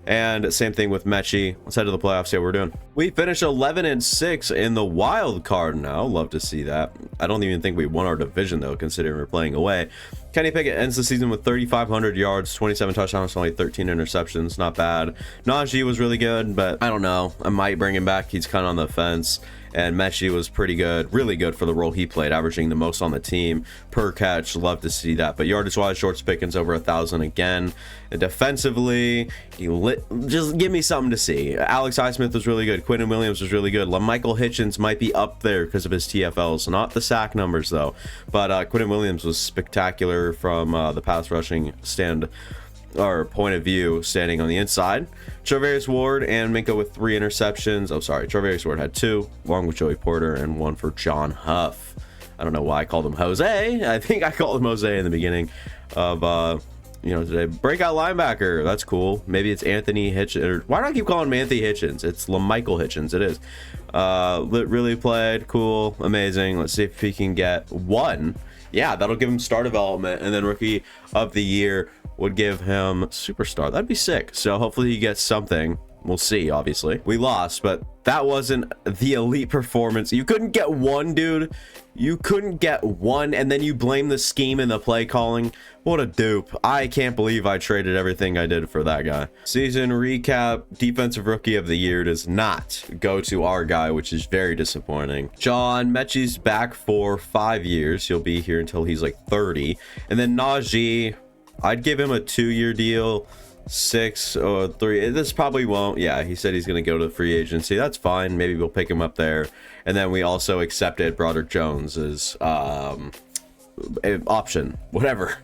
And same thing with Mechie. Let's head to the playoffs, see how we're doing. We finished 11-6 in the wild card now. Love to see that. I don't even think we won our division, though, considering we're playing away. Kenny Pickett ends the season with 3,500 yards, 27 touchdowns, only 13 interceptions. Not bad. Najee was really good, but I don't know. I might bring him back. He's kind of on the fence. And Mechie was pretty good, really good for the role he played, averaging the most on the team per catch. Love to see that. But yardage-wise, George Pickens over 1,000 again. And defensively, just give me something to see. Alex Highsmith was really good. Quinton Williams was really good. LaMichael Hitchens might be up there because of his TFLs. Not the sack numbers, though. But Quinton Williams was spectacular from the pass rushing stand or point of view, standing on the inside. Charvarius Ward and Minka with 3 interceptions. Oh, sorry, Charvarius Ward had 2, along with Joey Porter, and 1 for John Huff. I don't know why I called him Jose. I think I called him Jose in the beginning of today. Breakout linebacker, that's cool. Maybe it's Anthony Hitchens, or why do I keep calling him Anthony Hitchens? It's LaMichael Hitchens. It is. Really played, cool, amazing. Let's see if he can get 1. Yeah, that'll give him star development, and then rookie of the year would give him superstar. That'd be sick. So hopefully he gets something. We'll see. Obviously we lost, but that wasn't the elite performance. You couldn't get 1, dude. You couldn't get 1, and then you blame the scheme and the play calling. What a dupe. I can't believe I traded everything I did for that guy. Season recap: defensive rookie of the year does not go to our guy, which is very disappointing. John Mechie's back for 5 years. He'll be here until he's like 30. And then Najee, I'd give him a 2-year deal. 6 or 3. This probably won't. Yeah, he said he's going to go to free agency. That's fine. Maybe we'll pick him up there. And then we also accepted Broderick Jones's option, whatever.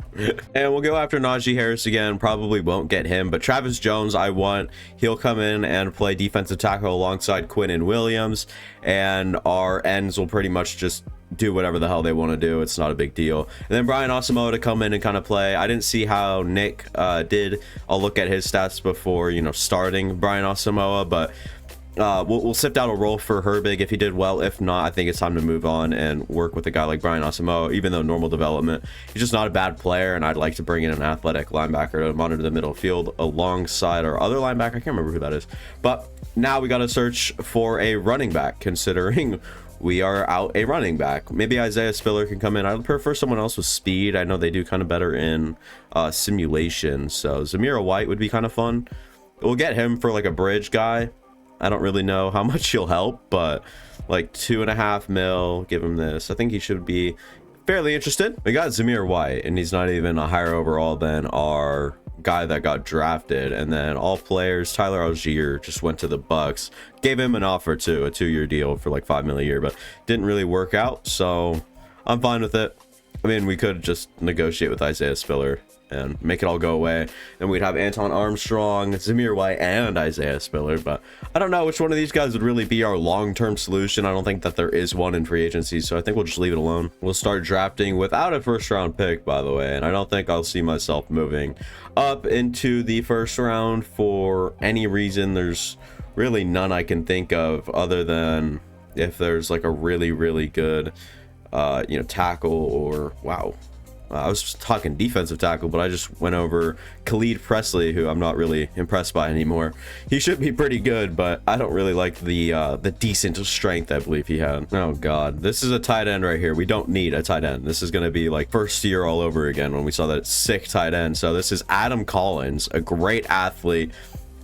And we'll go after Najee Harris again. Probably won't get him, but Travis Jones I want. He'll come in and play defensive tackle alongside Quinton Williams, and our ends will pretty much just do whatever the hell they want to do. It's not a big deal. And then Brian Asamoah to come in and kind of play. I didn't see how Nick did. I'll look at his stats before starting Brian Asamoah, but we'll sift out a role for Herbig if he did well. If not, I think it's time to move on and work with a guy like Brian Asamoah. Even though normal development, he's just not a bad player, and I'd like to bring in an athletic linebacker to monitor the middle field alongside our other linebacker. I can't remember who that is, but now we got to search for a running back, considering we are out a running back. Maybe Isaiah Spiller can come in. I'd prefer someone else with speed. I know they do kind of better in simulation, so Zamir White would be kind of fun. We'll get him for like a bridge guy. I don't really know how much he'll help, but like 2.5 mil, give him this. I think he should be fairly interested. We got Zamir White, and he's not even a higher overall than our guy that got drafted. And then all players, Tyler Algier just went to the Bucks. Gave him an offer too, a 2-year deal for like 5 mil a year, but didn't really work out, so I'm fine with it. I mean, we could just negotiate with Isaiah Spiller and make it all go away, and we'd have Anton Armstrong, Zamir White, and Isaiah Spiller. But I don't know which one of these guys would really be our long-term solution. I don't think that there is one in free agency, so I think we'll just leave it alone. We'll start drafting without a first-round pick, by the way, and I don't think I'll see myself moving up into the first round for any reason. There's really none I can think of, other than if there's like a really, really good tackle, or wow, I was just talking defensive tackle, but I just went over Khalid Presley, who I'm not really impressed by anymore. He should be pretty good, but I don't really like the decent strength I believe he had. Oh god, this is a tight end right here. We don't need a tight end. This is going to be like first year all over again when we saw that sick tight end. So this is Adam Collins, a great athlete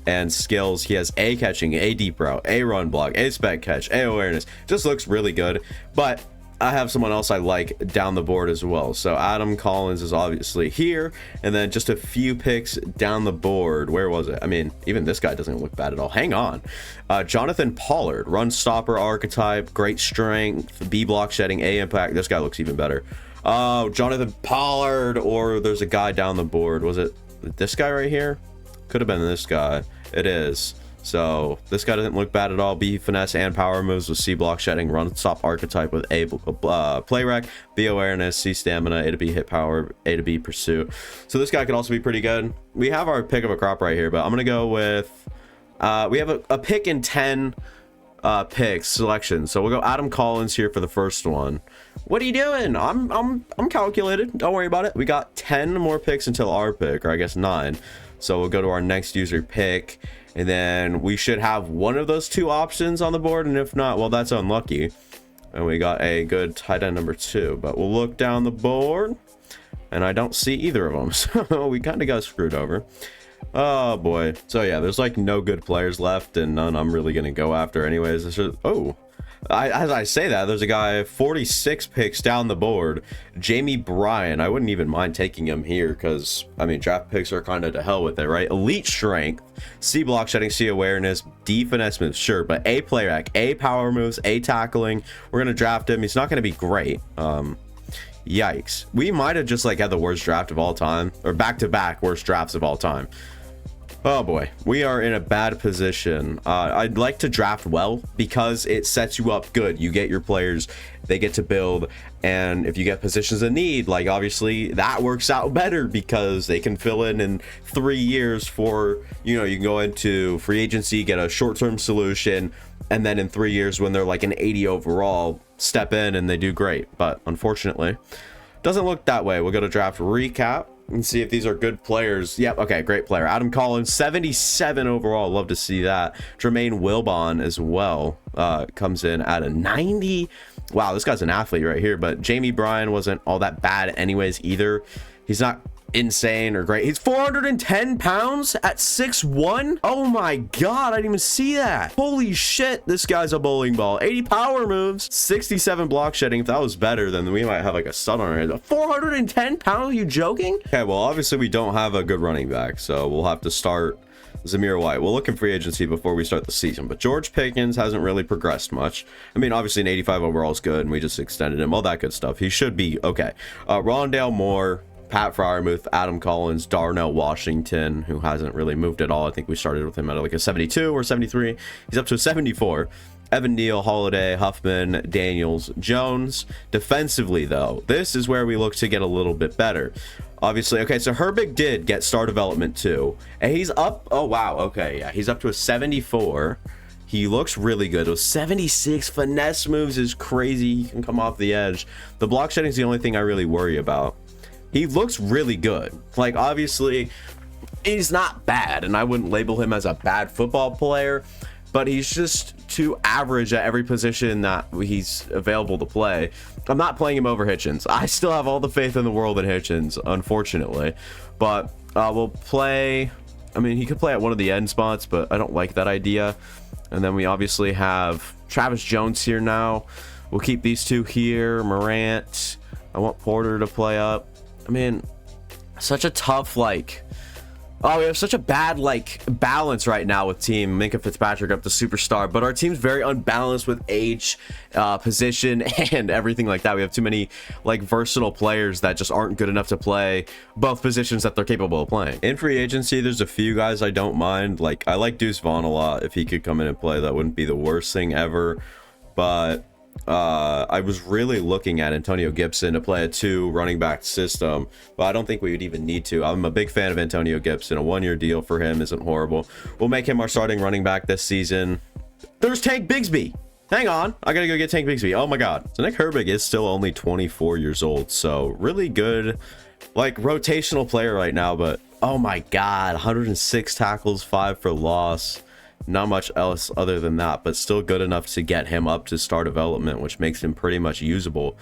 and skills. He has A catching, A deep route, A run block, A spec catch, A awareness. Just looks really good. But I have someone else I like down the board as well. So Adam Collins is obviously here, and then just a few picks down the board. Where was it? I mean, even this guy doesn't look bad at all. Hang on. Jonathan Pollard, run stopper archetype, great strength, B block shedding, A impact. This guy looks even better. Oh, Jonathan Pollard, or there's a guy down the board. Was it this guy right here? Could have been this guy. It is. So this guy doesn't look bad at all. B finesse and power moves with C block shedding, run stop archetype with A play rec, B awareness, C stamina, A to B hit power, A to B pursuit. So this guy could also be pretty good. We have our pick of a crop right here, but I'm gonna go with we have a pick in 10 picks selection. So we'll go Adam Collins here for the first one. What are you doing? I'm calculated. Don't worry about it. We got 10 more picks until our pick, or I guess 9. So we'll go to our next user pick, and then we should have one of those two options on the board, and if not, well, that's unlucky. And we got a good tight end number 2, but we'll look down the board and I don't see either of them. So we kind of got screwed over. Oh boy. So yeah, there's like no good players left, and none I'm really gonna go after anyways. As I say that, there's a guy 46 picks down the board, Jamie Bryan. I wouldn't even mind taking him here because, I mean, draft picks are kind of to hell with it, right? Elite strength, C block shedding, C awareness, D finesse moves, sure, but A play rack, A power moves, A tackling. We're gonna draft him. He's not gonna be great. Yikes. We might have just like had the worst draft of all time, or back-to-back worst drafts of all time. Oh boy, we are in a bad position. I'd like to draft well because it sets you up good. You get your players, they get to build, and if you get positions of need, like obviously that works out better because they can fill in 3 years for, you know, you can go into free agency, get a short-term solution, and then in 3 years when they're like an 80 overall, step in and they do great. But unfortunately, doesn't look that way. We'll go to draft recap and see if these are good players. Yep, okay, great player. Adam Collins, 77 overall. Love to see that. Jermaine Wilbon as well comes in at a 90. Wow, this guy's an athlete right here. But Jamie Bryan wasn't all that bad anyways either. He's not insane or great. He's 410 pounds at 6'1". Oh my god, I didn't even see that. Holy shit, this guy's a bowling ball. 80 power moves, 67 block shedding. If that was better, then we might have like a stud on our head. 410 pounds? Are you joking? Okay, well, obviously we don't have a good running back, so we'll have to start Zamir White. We'll look in free agency before we start the season, but George Pickens hasn't really progressed much. I mean, obviously an 85 overall is good, and we just extended him, all that good stuff. He should be okay. Rondale Moore, Pat Fryermuth, Adam Collins, Darnell Washington, who hasn't really moved at all. I think we started with him at like a 72 or 73. He's up to a 74. Evan Neal, Holiday, Huffman, Daniels, Jones. Defensively, though, this is where we look to get a little bit better. Obviously, okay, so Herbig did get star development too. And he's up, oh wow, okay, yeah, he's up to a 74. He looks really good. Those 76 finesse moves is crazy. He can come off the edge. The block shedding is the only thing I really worry about. He looks really good. Like, obviously, he's not bad, and I wouldn't label him as a bad football player, but he's just too average at every position that he's available to play. I'm not playing him over Hitchens. I still have all the faith in the world in Hitchens, unfortunately. But we'll play... I mean, he could play at one of the end spots, but I don't like that idea. And then we obviously have Travis Jones here now. We'll keep these two here. Morant. I want Porter to play up. I mean, such a tough, like, oh, we have such a bad, like, balance right now with team. Minka Fitzpatrick up to superstar, but our team's very unbalanced with age, position, and everything like that. We have too many, like, versatile players that just aren't good enough to play both positions that they're capable of playing. In free agency, there's a few guys I don't mind. Like, I like Deuce Vaughn a lot. If he could come in and play, that wouldn't be the worst thing ever. But I was really looking at Antonio Gibson to play a 2 running back system, but I don't think we would even need to. I'm a big fan of Antonio Gibson. A 1-year deal for him isn't horrible. We'll make him our starting running back this season. There's Tank Bigsby. Hang on, I gotta go get Tank Bigsby. Oh my god. So Nick Herbig is still only 24 years old, so really good, like, rotational player right now. But oh my god, 106 tackles, 5 for loss. Not much else other than that, but still good enough to get him up to star development, which makes him pretty much usable.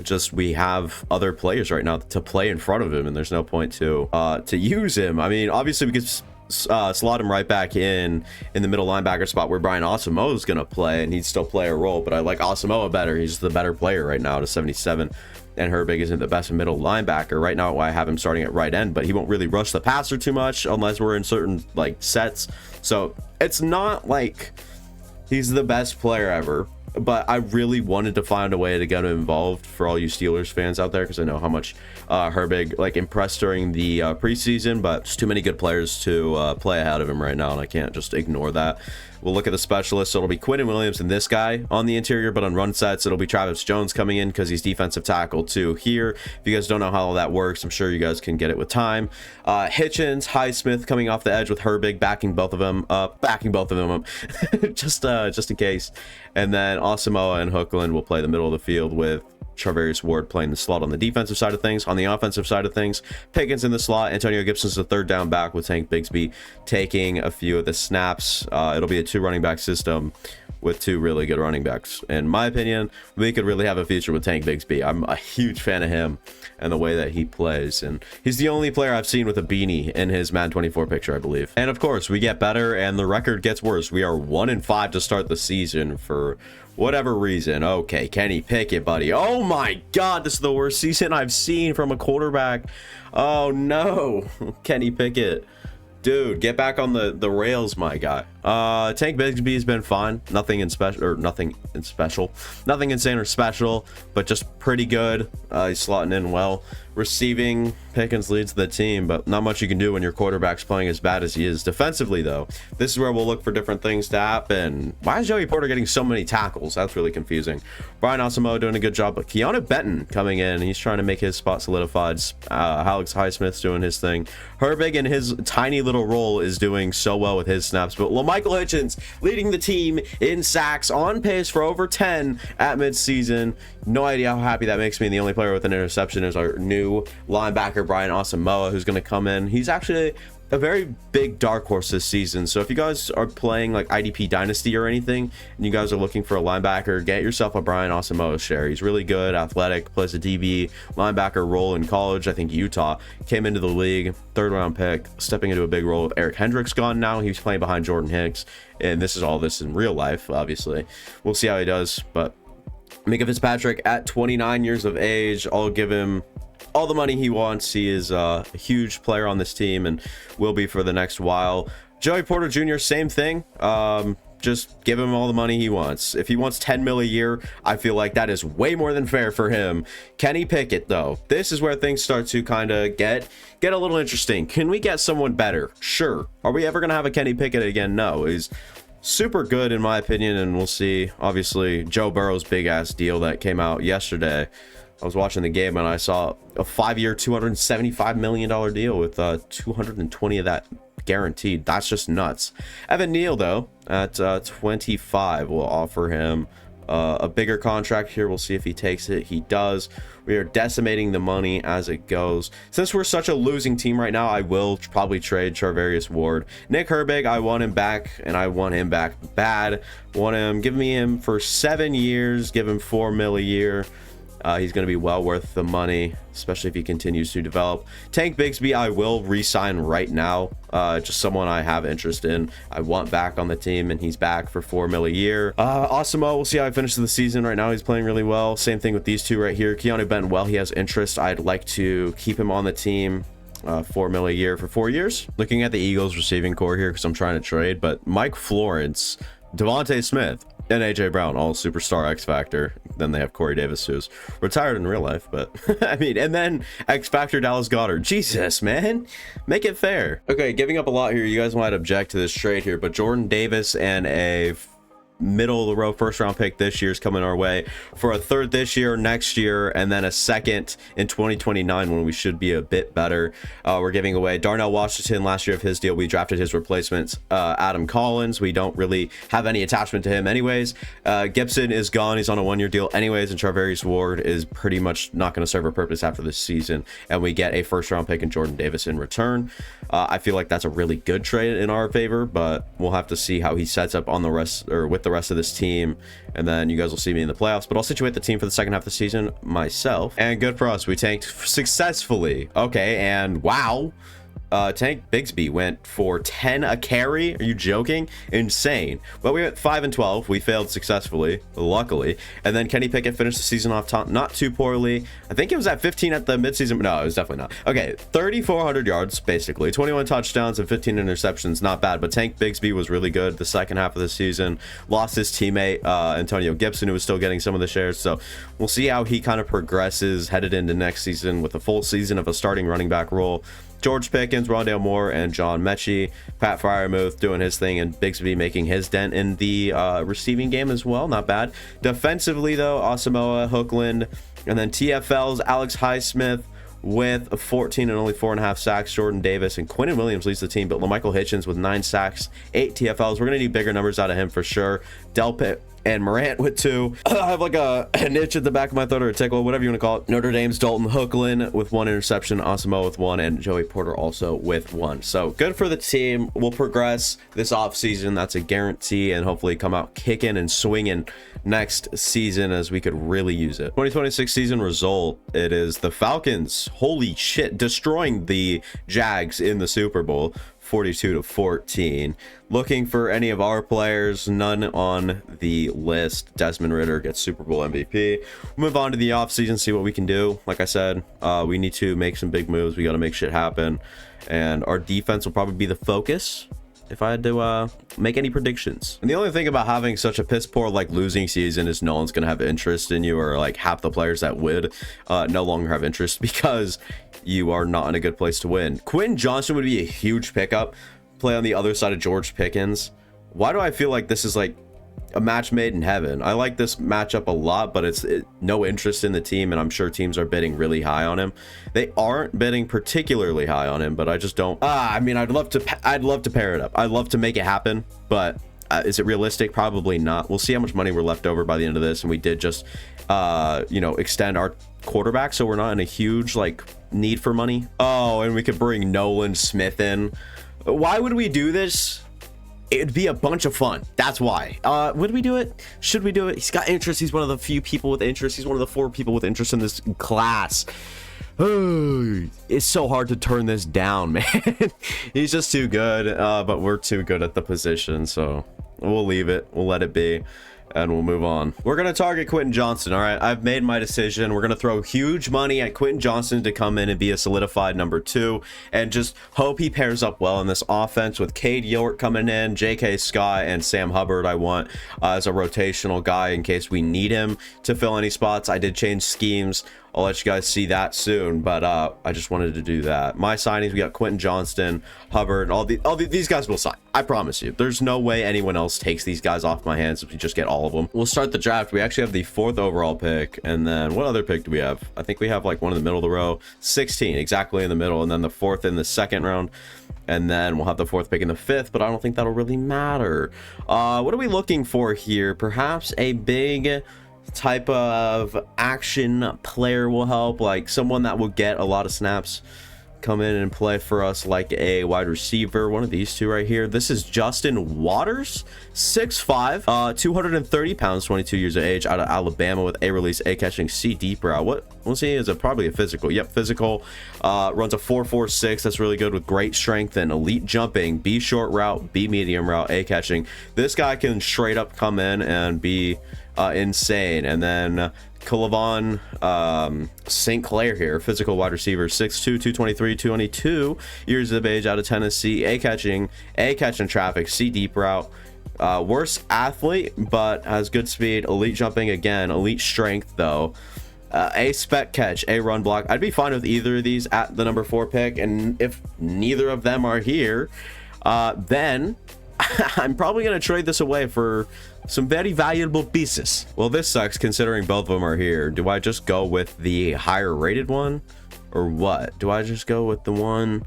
Just we have other players right now to play in front of him, and there's no point to use him. I mean, obviously we could slot him right back in the middle linebacker spot where Brian Asamoah is going to play, and he'd still play a role, but I like Asamoah better. He's the better player right now to 77. And Herbig isn't the best middle linebacker. Right now, I have him starting at right end, but he won't really rush the passer too much unless we're in certain, like, sets. So it's not like he's the best player ever, but I really wanted to find a way to get him involved for all you Steelers fans out there, because I know how much Herbig, like, impressed during the preseason, but there's too many good players to play ahead of him right now, and I can't just ignore that. We'll look at the specialists. So it'll be Quinton Williams and this guy on the interior, but on run sets, it'll be Travis Jones coming in because he's defensive tackle too here. If you guys don't know how all that works, I'm sure you guys can get it with time. Hitchens, Highsmith coming off the edge with Herbig, backing both of them up, just in case. And then Asamoah and Hookland will play the middle of the field with Charvarius Ward playing the slot on the defensive side of things. On the offensive side of things, Pickens in the slot. Antonio Gibson's the third down back with Tank Bigsby taking a few of the snaps. It'll be a 2 running back system with 2 really good running backs. In my opinion, we could really have a future with Tank Bigsby. I'm a huge fan of him and the way that he plays. And he's the only player I've seen with a beanie in his Madden 24 picture, I believe. And of course, we get better and the record gets worse. We are 1-5 to start the season for whatever reason. Okay, Kenny Pickett, buddy. Oh my God, this is the worst season I've seen from a quarterback. Oh no, Kenny Pickett. Dude, get back on the rails, my guy. Tank Bigsby's been fine. Nothing insane or special, but just pretty good. He's slotting in well. Receiving, Pickens leads the team, but not much you can do when your quarterback's playing as bad as he is. Defensively, though, this is where we'll look for different things to happen. Why is Joey Porter getting so many tackles? That's really confusing. Brian Asamoah doing a good job, but Keanu Benton coming in. He's trying to make his spot solidified. Alex Highsmith's doing his thing. Herbig in his tiny little role is doing so well with his snaps, but LaMichael Hitchens leading the team in sacks, on pace for over 10 at midseason. No idea how happy that makes me. And the only player with an interception is our new linebacker, Brian Asamoah, who's going to come in. He's actually a very big dark horse this season. So if you guys are playing like IDP Dynasty or anything, and you guys are looking for a linebacker, get yourself a Brian Asamoah share. He's really good, athletic, plays a DB linebacker role in college. I think Utah came into the league, 3rd round pick, stepping into a big role with Eric Hendricks gone now. He's playing behind Jordan Hicks, and this is all this in real life, obviously. We'll see how he does, but Minka Fitzpatrick at 29 years of age, I'll give him all the money he wants. He is a huge player on this team and will be for the next while. Joey Porter Jr., same thing. Just give him all the money he wants. If he wants 10 mil a year, I feel like that is way more than fair for him. Kenny Pickett, though, this is where things start to kind of get a little interesting. Can we get someone better? Sure. Are we ever going to have a Kenny Pickett again? No. He's super good in my opinion, and we'll see. Obviously, Joe Burrow's big ass deal that came out yesterday. I was watching the game and I saw a 5-year $275 million deal with 220 of that guaranteed. That's just nuts. Evan Neal, though, at 25, will offer him a bigger contract here. We'll see if he takes it. He does. We are decimating the money as it goes. Since we're such a losing team right now, I will probably trade Charvarius Ward. Nick Herbig, I want him back, and I want him back bad. Give me him for 7 years. Give him $4 million a year. He's going to be well worth the money, especially if he continues to develop. Tank Bigsby, I will re-sign right now. Just someone I have interest in. I want back on the team, and he's back for $4 million a year. Asamoah, we'll see how he finishes the season. Right now, he's playing really well. Same thing with these two right here. Keanu Benton, well, he has interest. I'd like to keep him on the team. $4 million a year for 4 years. Looking at the Eagles receiving core here because I'm trying to trade, but Mike Florence, Devontae Smith, and AJ Brown, all superstar X Factor. Then they have Corey Davis, who's retired in real life, but I mean, and then X Factor Dallas Goedert. Jesus, man, make it fair. Okay, giving up a lot here. You guys might object to this trade here, but Jordan Davis and a middle of the row 1st round pick this year is coming our way for a 3rd this year, next year, and then a 2nd in 2029 when we should be a bit better. We're giving away Darnell Washington. Last year of his deal, we drafted his replacement, Adam Collins. We don't really have any attachment to him anyways. Gibson is gone. He's on a 1-year deal anyways, and Charvarius Ward is pretty much not going to serve a purpose after this season, and we get a 1st round pick in Jordan Davis in return. I feel like that's a really good trade in our favor, but we'll have to see how he sets up on the rest, or with the rest of this team, and then you guys will see me in the playoffs. But I'll situate the team for the 2nd half of the season myself, and good for us, we tanked successfully. Okay, and wow, Tank Bigsby went for 10 a carry. Are you joking? Insane. But we went 5-12. We failed successfully, luckily. And then Kenny Pickett finished the season off top, not too poorly. I think it was at 15 at the midseason. No, it was definitely not. Okay, 3,400 yards, basically. 21 touchdowns and 15 interceptions. Not bad. But Tank Bigsby was really good the 2nd half of the season. Lost his teammate, Antonio Gibson, who was still getting some of the shares. So we'll see how he kind of progresses headed into next season with a full season of a starting running back role. George Pickens, Rondale Moore, and John Mechie. Pat Freiermuth doing his thing, and Bigsby making his dent in the receiving game as well. Not bad. Defensively, though, Asamoah, Hookland, and then TFL's Alex Highsmith with 14 and only 4.5 sacks. Jordan Davis and Quinnen Williams leads the team, but LaMichael Hitchens with 9 sacks, 8 TFLs. We're going to need bigger numbers out of him for sure. and Morant with 2. I have like a an itch at the back of my throat, or a tickle, whatever you want to call it. Notre Dame's Dalton Hookland with 1 interception, Osimo with 1, and Joey Porter also with 1. So good for the team. We'll progress this offseason. That's a guarantee, and hopefully come out kicking and swinging next season, as we could really use it. 2026 season result, it is the Falcons, holy shit, destroying the Jags in the Super Bowl, 42-14. Looking for any of our players, none on the list. Desmond Ridder gets Super Bowl MVP. We'll move on to the offseason, see what we can do. Like I said, we need to make some big moves. We got to make shit happen, and our defense will probably be the focus if I had to make any predictions. And the only thing about having such a piss poor like losing season is no one's gonna have interest in you, or like half the players that would no longer have interest, because you are not in a good place to win. Quentin Johnston would be a huge pickup, play on the other side of George Pickens. Why do I feel like this is like a match made in heaven? I like this matchup a lot, but it's no interest in the team, and I'm sure teams are bidding really high on him. They aren't bidding particularly high on him, but I just don't. I mean, I'd love to pair it up. I'd love to make it happen, but is it realistic? Probably not. We'll see how much money we're left over by the end of this, and we did just you know, extend our quarterback, so we're not in a huge like need for money. Oh, and we could bring Nolan Smith in. Why would we do this? It'd be a bunch of fun. That's why. Would we do it? Should we do it? He's got interest. He's one of the few people with interest. He's one of the 4 people with interest in this class. It's so hard to turn this down, man. He's just too good, but we're too good at the position, so we'll leave it. We'll let it be, and we'll move on. We're going to target Quentin Johnston. All right, I've made my decision. We're going to throw huge money at Quentin Johnston to come in and be a solidified number 2, and just hope he pairs up well in this offense with Cade York coming in, J.K. Scott, and Sam Hubbard. I want as a rotational guy in case we need him to fill any spots. I did change schemes. I'll let you guys see that soon, but I just wanted to do that. My signings, we got Quentin Johnston, Hubbard, these guys will sign. I promise you. There's no way anyone else takes these guys off my hands if we just get all of them. We'll start the draft. We actually have the 4th overall pick, and then what other pick do we have? I think we have like one in the middle of the row, 16 exactly in the middle, and then the 4th in the 2nd round, and then we'll have the 4th pick in the 5th, but I don't think that'll really matter. What are we looking for here? Perhaps a big type of action player will help, like someone that will get a lot of snaps, come in and play for us, like a wide receiver. One of these two right here. This is Justin Waters, 6'5", 230 pounds, 22 years of age, out of Alabama, with A release, A catching, C deep route. What we'll see is probably a physical. Yep, physical. Runs a 4.46. That's really good, with great strength and elite jumping. B short route, B medium route, A catching. This guy can straight up come in and be insane. And then Calavon St. Clair here, physical wide receiver, 6'2", 223, 222 years of age, out of Tennessee. A catching traffic, C deep route. Worse athlete, but has good speed, elite jumping, again, elite strength though. A spec catch, A run block. I'd be fine with either of these at the number 4 pick, and if neither of them are here, then I'm probably going to trade this away for some very valuable pieces. Well, this sucks considering both of them are here. Do I just go with the higher rated one, or what? Do I just go with the one,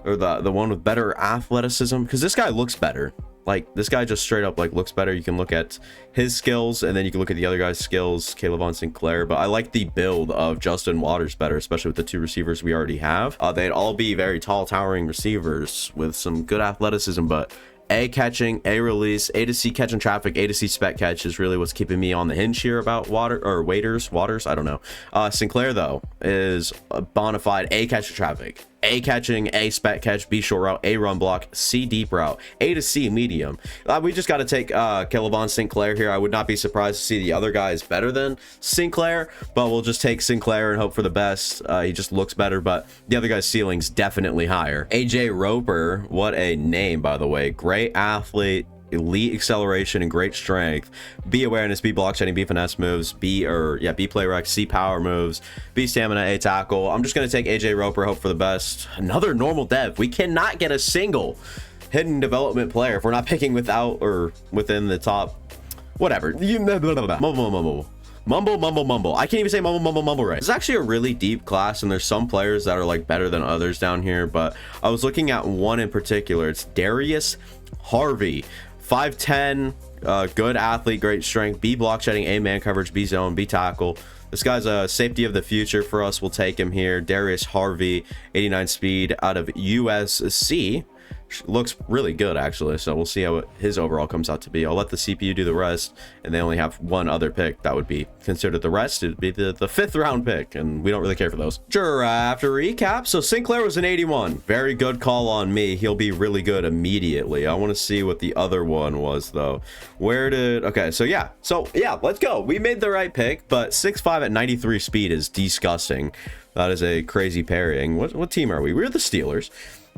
or the one with better athleticism? Because this guy looks better. Like, this guy just straight up like looks better. You can look at his skills, and then you can look at the other guy's skills, Calavon St. Clair. But I like the build of Justin Waters better, especially with the 2 receivers we already have. They'd all be very tall, towering receivers with some good athleticism, but A catching, A release, A to C catching traffic, A to C spec catch is really what's keeping me on the hinge here about Waters, I don't know. Sinclair though is a bona fide A catching traffic, A catching, A spec catch, B short route, A run block, C deep route, A to C medium. We just got to take Calavon St. Clair here. I would not be surprised to see the other guys better than Sinclair, but we'll just take Sinclair and hope for the best. He just looks better, but the other guy's ceiling's definitely higher. AJ Roper, what a name, by the way. Great athlete, elite acceleration and great strength, B awareness, B block shedding, B finesse moves, B play rec, C power moves, B stamina, A tackle. I'm just going to take AJ Roper, hope for the best. Another normal dev. We cannot get a single hidden development player if we're not picking without or within the top, whatever. Mumble. I can't even say mumble right. It's actually a really deep class, and there's some players that are like better than others down here, but I was looking at one in particular. It's Darius Harvey, 5'10", Good athlete, great strength, B block shedding, A man coverage, B zone, B tackle. This guy's a safety of the future for us. We'll take him here. Darius Harvey, 89 speed out of USC. Looks really good, actually. So we'll see how his overall comes out to be. I'll let the CPU do the rest, and they only have one other pick that would be considered the rest. It would be the 5th round pick, and we don't really care for those. Draft recap. So Sinclair was an 81. Very good call on me. He'll be really good immediately. I want to see what the other one was, though. Okay, so yeah, let's go. We made the right pick, but 6'5" at 93 speed is disgusting. That is a crazy pairing. What team are we? We're the Steelers.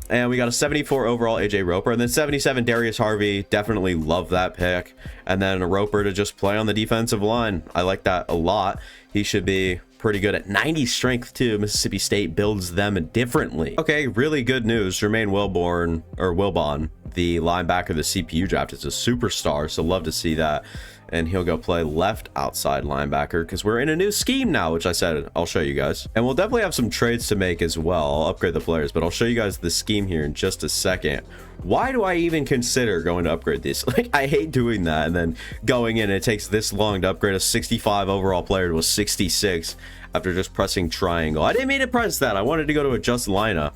And we got a 74 overall AJ Roper, and then 77 Darius Harvey. Definitely love that pick. And then a Roper to just play on the defensive line. I like that a lot. He should be pretty good at 90 strength too. Mississippi State builds them differently. Okay, really good news. Jermaine Wilbon, the linebacker of the CPU draft, is a superstar, so love to see that. And he'll go play left outside linebacker because we're in a new scheme now, which I said I'll show you guys. And we'll definitely have some trades to make as well. I'll upgrade the players, but I'll show you guys the scheme here in just a second. Why do I even consider going to upgrade this? Like, I hate doing that, and then going in, it takes this long to upgrade a 65 overall player to a 66 after just pressing triangle. I didn't mean to press that. I wanted to go to adjust lineup.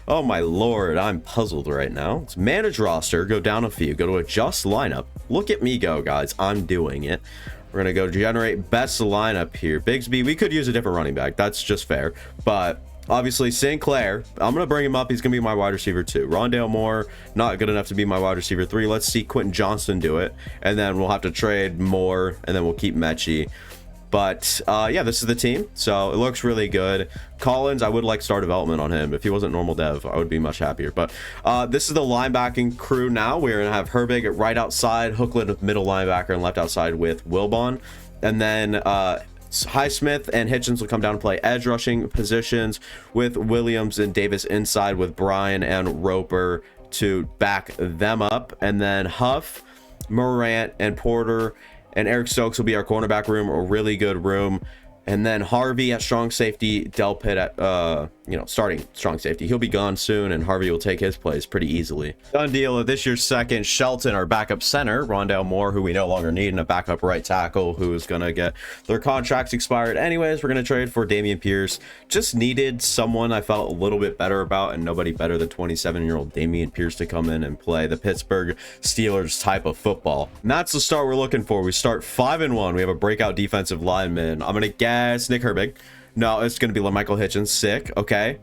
Oh my lord, I'm puzzled right now. Let's manage roster, go down a few, go to adjust lineup. Look at me go, guys. I'm doing it. We're gonna go generate best lineup here. Bigsby, we could use a different running back. That's just fair. But obviously Sinclair, I'm gonna bring him up. He's gonna be my wide receiver 2. Rondale Moore, not good enough to be my wide receiver 3. Let's see Quentin Johnston do it, and then we'll have to trade Moore, and then we'll keep Mechie. But yeah, this is the team, so it looks really good. Collins, I would like star development on him. If he wasn't normal dev, I would be much happier. But this is the linebacking crew now. We're gonna have Herbig at right outside, Hookland middle linebacker, and left outside with Wilbon. And then Highsmith and Hitchens will come down and play edge rushing positions with Williams and Davis inside with Brian and Roper to back them up. And then Huff, Morant, and Porter and Eric Stokes will be our cornerback room, a really good room. And then Harvey at strong safety, Delpit at, starting strong safety. He'll be gone soon, and Harvey will take his place pretty easily. Done deal with this year's second. Shelton, our backup center. Rondale Moore, who we no longer need, and a backup right tackle who is going to get their contracts expired. Anyways, we're going to trade for Dameon Pierce. Just needed someone I felt a little bit better about, and nobody better than 27-year-old Dameon Pierce to come in and play the Pittsburg Steelers type of football. And that's the start we're looking for. We start 5-1. We have a breakout defensive lineman. I'm going to guess Nick Herbig. No, it's going to be Michael Hitchens. Sick. Okay.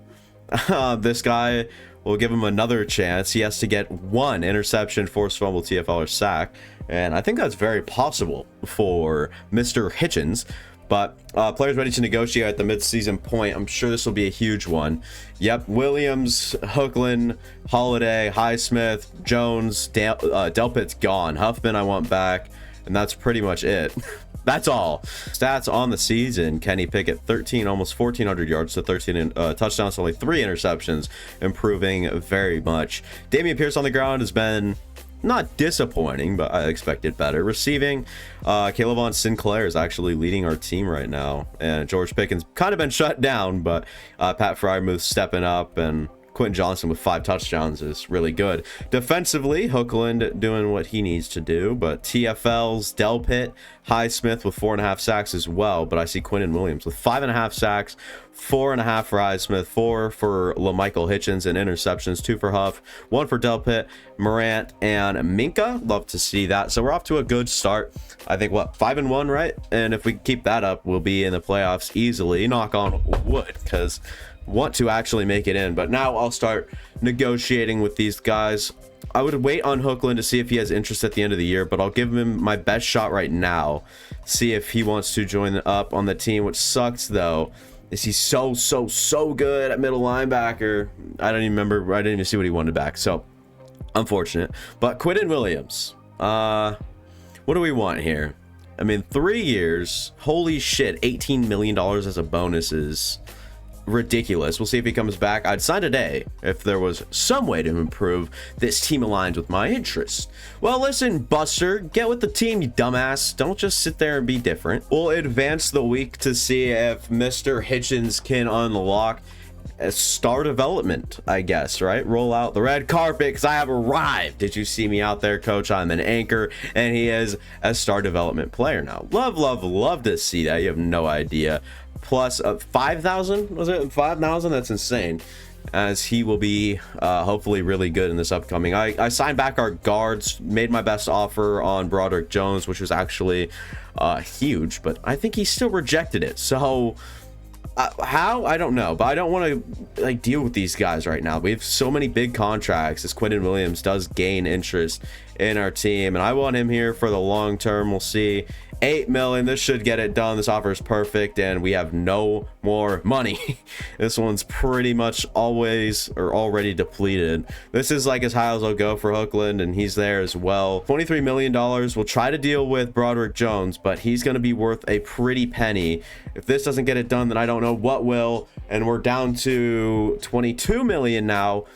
This guy, will give him another chance. He has to get 1 interception, forced fumble, TFL, or sack. And I think that's very possible for Mr. Hitchens. But players ready to negotiate at the midseason point. I'm sure this will be a huge one. Yep, Williams, Hookland, Holiday, Highsmith, Jones, Delpit's gone. Huffman I want back. And that's pretty much it. That's all. Stats on the season: Kenny Pickett, 13, almost 1,400 yards to 13 touchdowns, only 3 interceptions, improving very much. Dameon Pierce on the ground has been not disappointing, but I expected better. Receiving, Caleb Sinclair is actually leading our team right now, and George Pickens kind of been shut down, but Pat Fryermuth stepping up, and Quentin Johnston with 5 touchdowns is really good. Defensively, Hookland doing what he needs to do, but TFL's Delpit, Highsmith with 4.5 sacks as well. But I see Quinton Williams with 5.5 sacks, 4.5 for Highsmith, 4 for LaMichael Hitchens, and interceptions, 2 for Huff, 1 for Delpit, Morant, and Minka. Love to see that. So we're off to a good start. I think, 5-1, right? And if we keep that up, we'll be in the playoffs easily. Knock on wood, because want to actually make it in. But now I'll start negotiating with these guys. I would wait on Hookland to see if he has interest at the end of the year, but I'll give him my best shot right now, see if he wants to join up on the team. Which sucks though is he's so good at middle linebacker. I don't even remember. I didn't even see what he wanted back, so unfortunate. But Quinton Williams, what do we want here? I mean, 3 years, holy shit, $18 million as a bonus is ridiculous. We'll see if he comes back. I'd sign today if there was some way to improve. This team aligns with my interest. Well, listen, Buster, get with the team, you dumbass. Don't just sit there and be different. We'll advance the week to see if Mr. Hitchens can unlock a star development, I guess, right? Roll out the red carpet because I have arrived. Did you see me out there, coach? I'm an anchor, and he is a star development player now. Love to see that. You have no idea. Plus 5,000, was it 5,000? That's insane, as he will be hopefully really good in this upcoming. I signed back our guards, made my best offer on Broderick Jones, which was actually huge, but I think he still rejected it. So how, I don't know, but I don't want to like deal with these guys right now. We have so many big contracts as Quentin Williams does gain interest in our team, and I want him here for the long term. We'll see. 8 million, this should get it done. This offer is perfect, and we have no more money. This one's pretty much always or already depleted. This is like as high as I'll go for Hookland, and he's there as well. $23 million. We'll try to deal with Broderick Jones, but he's going to be worth a pretty penny. If this doesn't get it done, then I don't know what will, and we're down to 22 million now.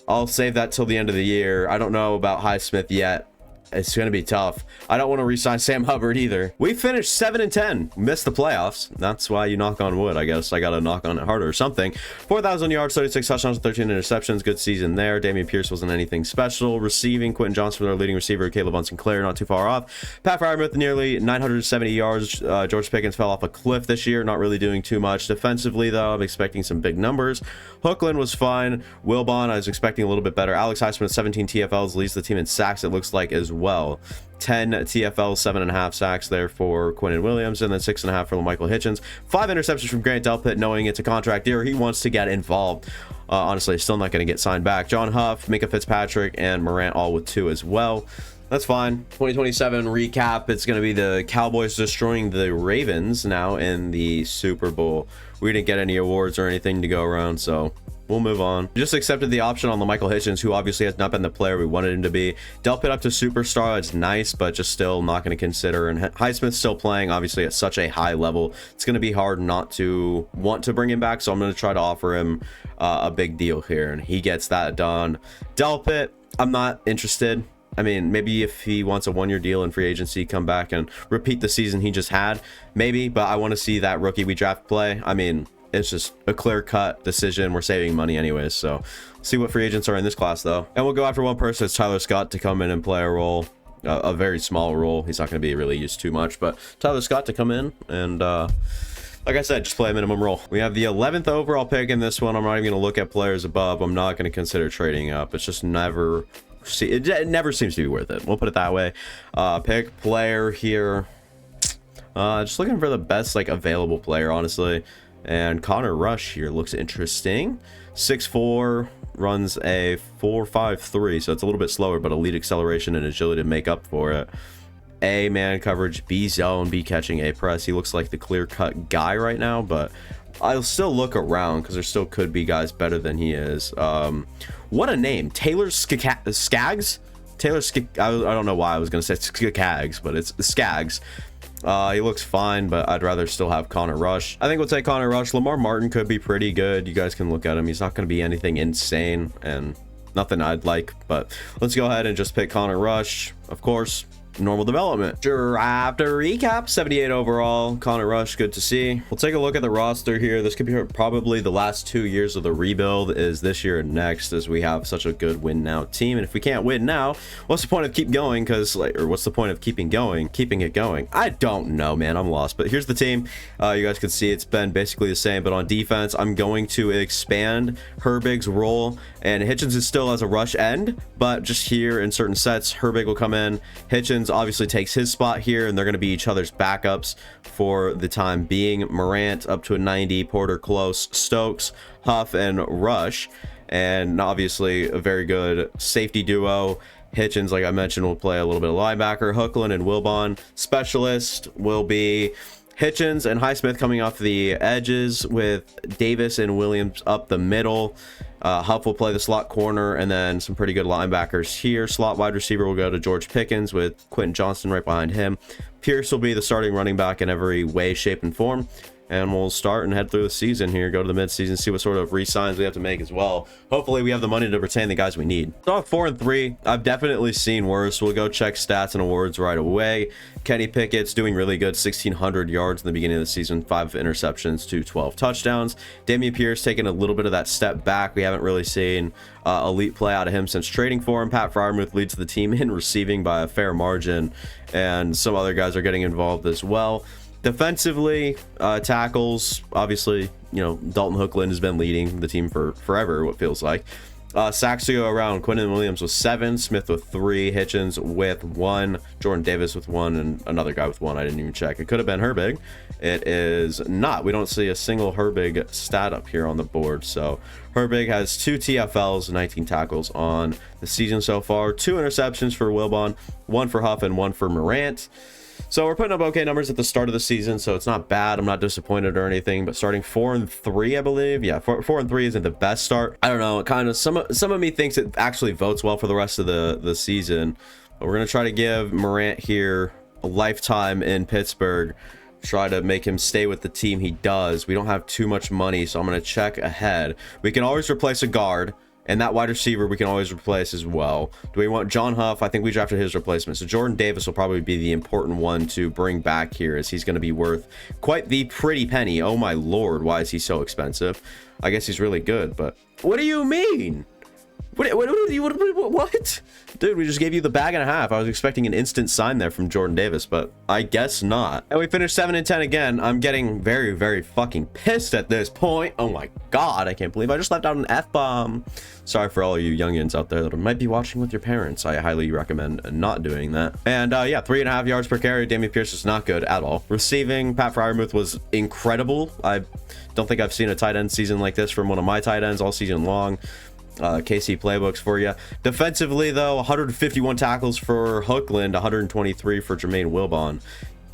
I'll save that till the end of the year. I don't know about Highsmith yet. It's going to be tough. I don't want to re-sign Sam Hubbard either. We finished 7-10. Missed the playoffs. That's why you knock on wood. I guess I got to knock on it harder or something. 4,000 yards, 36 touchdowns, 13 interceptions. Good season there. Damian Pierce wasn't anything special. Receiving, Quentin Johnson, our leading receiver. Caleb Sinclair, not too far off. Pat Fryermuth, nearly 970 yards. George Pickens fell off a cliff this year. Not really doing too much. Defensively, though, I'm expecting some big numbers. Hookland was fine. Wilbon, I was expecting a little bit better. Alex Highsmith, 17 TFLs, leads the team in sacks, it looks like, as well. 10 TFLs, 7.5 sacks there for Quentin Williams, and then 6.5 for Michael Hitchens. 5 interceptions from Grant Delpit, knowing it's a contract year. He wants to get involved. Honestly, still not going to get signed back. John Huff, Minka Fitzpatrick, and Morant all with 2 as well. That's fine. 2027 recap. It's going to be the Cowboys destroying the Ravens now in the Super Bowl. We didn't get any awards or anything to go around, so we'll move on. Just accepted the option on the Michael Hitchens, who obviously has not been the player we wanted him to be. Delpit up to superstar. It's nice, but just still not going to consider. And Highsmith's still playing, obviously, at such a high level. It's going to be hard not to want to bring him back, so I'm going to try to offer him a big deal here, and he gets that done. Delpit, I'm not interested. I mean, maybe if he wants a 1-year deal in free agency, come back and repeat the season he just had, maybe, but I want to see that rookie we draft play. I mean, it's just a clear-cut decision. We're saving money anyways, so see what free agents are in this class, though. And we'll go after one person. It's Tyler Scott to come in and play a role, a very small role. He's not going to be really used too much, but Tyler Scott to come in and, like I said, just play a minimum role. We have the 11th overall pick in this one. I'm not even going to look at players above. I'm not going to consider trading up. It's just never... it never seems to be worth it. We'll put it that way. Pick player here. Just looking for the best like available player, honestly. And Connor Rush here looks interesting. 6'4", runs a 4.53, so it's a little bit slower, but elite acceleration and agility to make up for it. A man coverage, B zone, B catching, A press. He looks like the clear-cut guy right now, but I'll still look around because there still could be guys better than he is. What a name, Taylor Skaggs. I don't know why I was gonna say Skaggs, but it's Skaggs. He looks fine, but I'd rather still have Connor Rush. I think we'll take Connor Rush. Lamar Martin could be pretty good. You guys can look at him. He's not going to be anything insane and nothing I'd like, but let's go ahead and just pick Connor Rush. Of course, normal development. Draft recap, 78 overall. Connor Rush, good to see. We'll take a look at the roster here. This could be probably the last 2 years of the rebuild is this year and next, as we have such a good win now team. And if we can't win now, what's the point of keep going? Because or what's the point of keeping it going? I don't know, man. I'm lost. But here's the team. You guys can see it's been basically the same, but on defense, I'm going to expand Herbig's role, and Hitchens is still as a rush end, but just here in certain sets, Herbig will come in. Hitchens obviously takes his spot here, and they're going to be each other's backups for the time being. Morant up to a 90, Porter close, Stokes, Huff, and Rush, and obviously a very good safety duo. Hitchens, like I mentioned, will play a little bit of linebacker. Hookland and Wilbon. Specialist will be Hitchens and Highsmith coming off the edges with Davis and Williams up the middle. Huff will play the slot corner, and then some pretty good linebackers here. Slot wide receiver will go to George Pickens with Quentin Johnston right behind him. Pierce will be the starting running back in every way, shape, and form. and we'll start and head through the season here, go to the mid-season, see what sort of re-signs we have to make as well. Hopefully we have the money to retain the guys we need. So 4-3, I've definitely seen worse. We'll go check stats and awards right away. Kenny Pickett's doing really good, 1,600 yards in the beginning of the season, 5 interceptions to 12 touchdowns. Dameon Pierce taking a little bit of that step back. We haven't really seen elite play out of him since trading for him. Pat Freiermuth leads the team in receiving by a fair margin, and some other guys are getting involved as well. Defensively, tackles, obviously, you know, Dalton Hookland has been leading the team for forever, what feels like. Sacks to go around, Quinnen Williams with 7, Smith with 3, Hitchens with 1, Jordan Davis with 1, and another guy with 1. I didn't even check. It could have been Herbig. It is not. We don't see a single Herbig stat up here on the board. So Herbig has 2 TFLs, 19 tackles on the season so far, 2 interceptions for Wilbon, 1 for Huff and 1 for Morant. So we're putting up okay numbers at the start of the season, so it's not bad. I'm not disappointed or anything, but starting 4-3, I believe. Yeah, 4-3 isn't the best start. I don't know. It kind of some of me thinks it actually votes well for the rest of the season. But we're gonna try to give Morant here a lifetime in Pittsburgh. Try to make him stay with the team he does. We don't have too much money, so I'm gonna check ahead. We can always replace a guard. And that wide receiver we can always replace as well. Do we want John Huff? I think we drafted his replacement. So Jordan Davis will probably be the important one to bring back here, as he's going to be worth quite the pretty penny. Oh my lord, why is he so expensive? I guess he's really good, but what do you mean? What? Dude, we just gave you the bag and a half. I was expecting an instant sign there from Jordan Davis, but I guess not. And we finished 7-10 again. I'm getting very, very fucking pissed at this point. Oh my god, I can't believe I just left out an F-bomb. Sorry for all you youngins out there that might be watching with your parents. I highly recommend not doing that. And yeah, 3.5 yards per carry. Dameon Pierce is not good at all. Receiving, Pat Freiermuth was incredible. I don't think I've seen a tight end season like this from one of my tight ends all season long. KC playbooks for you. Defensively, though, 151 tackles for Hookland, 123 for Jermaine Wilbon,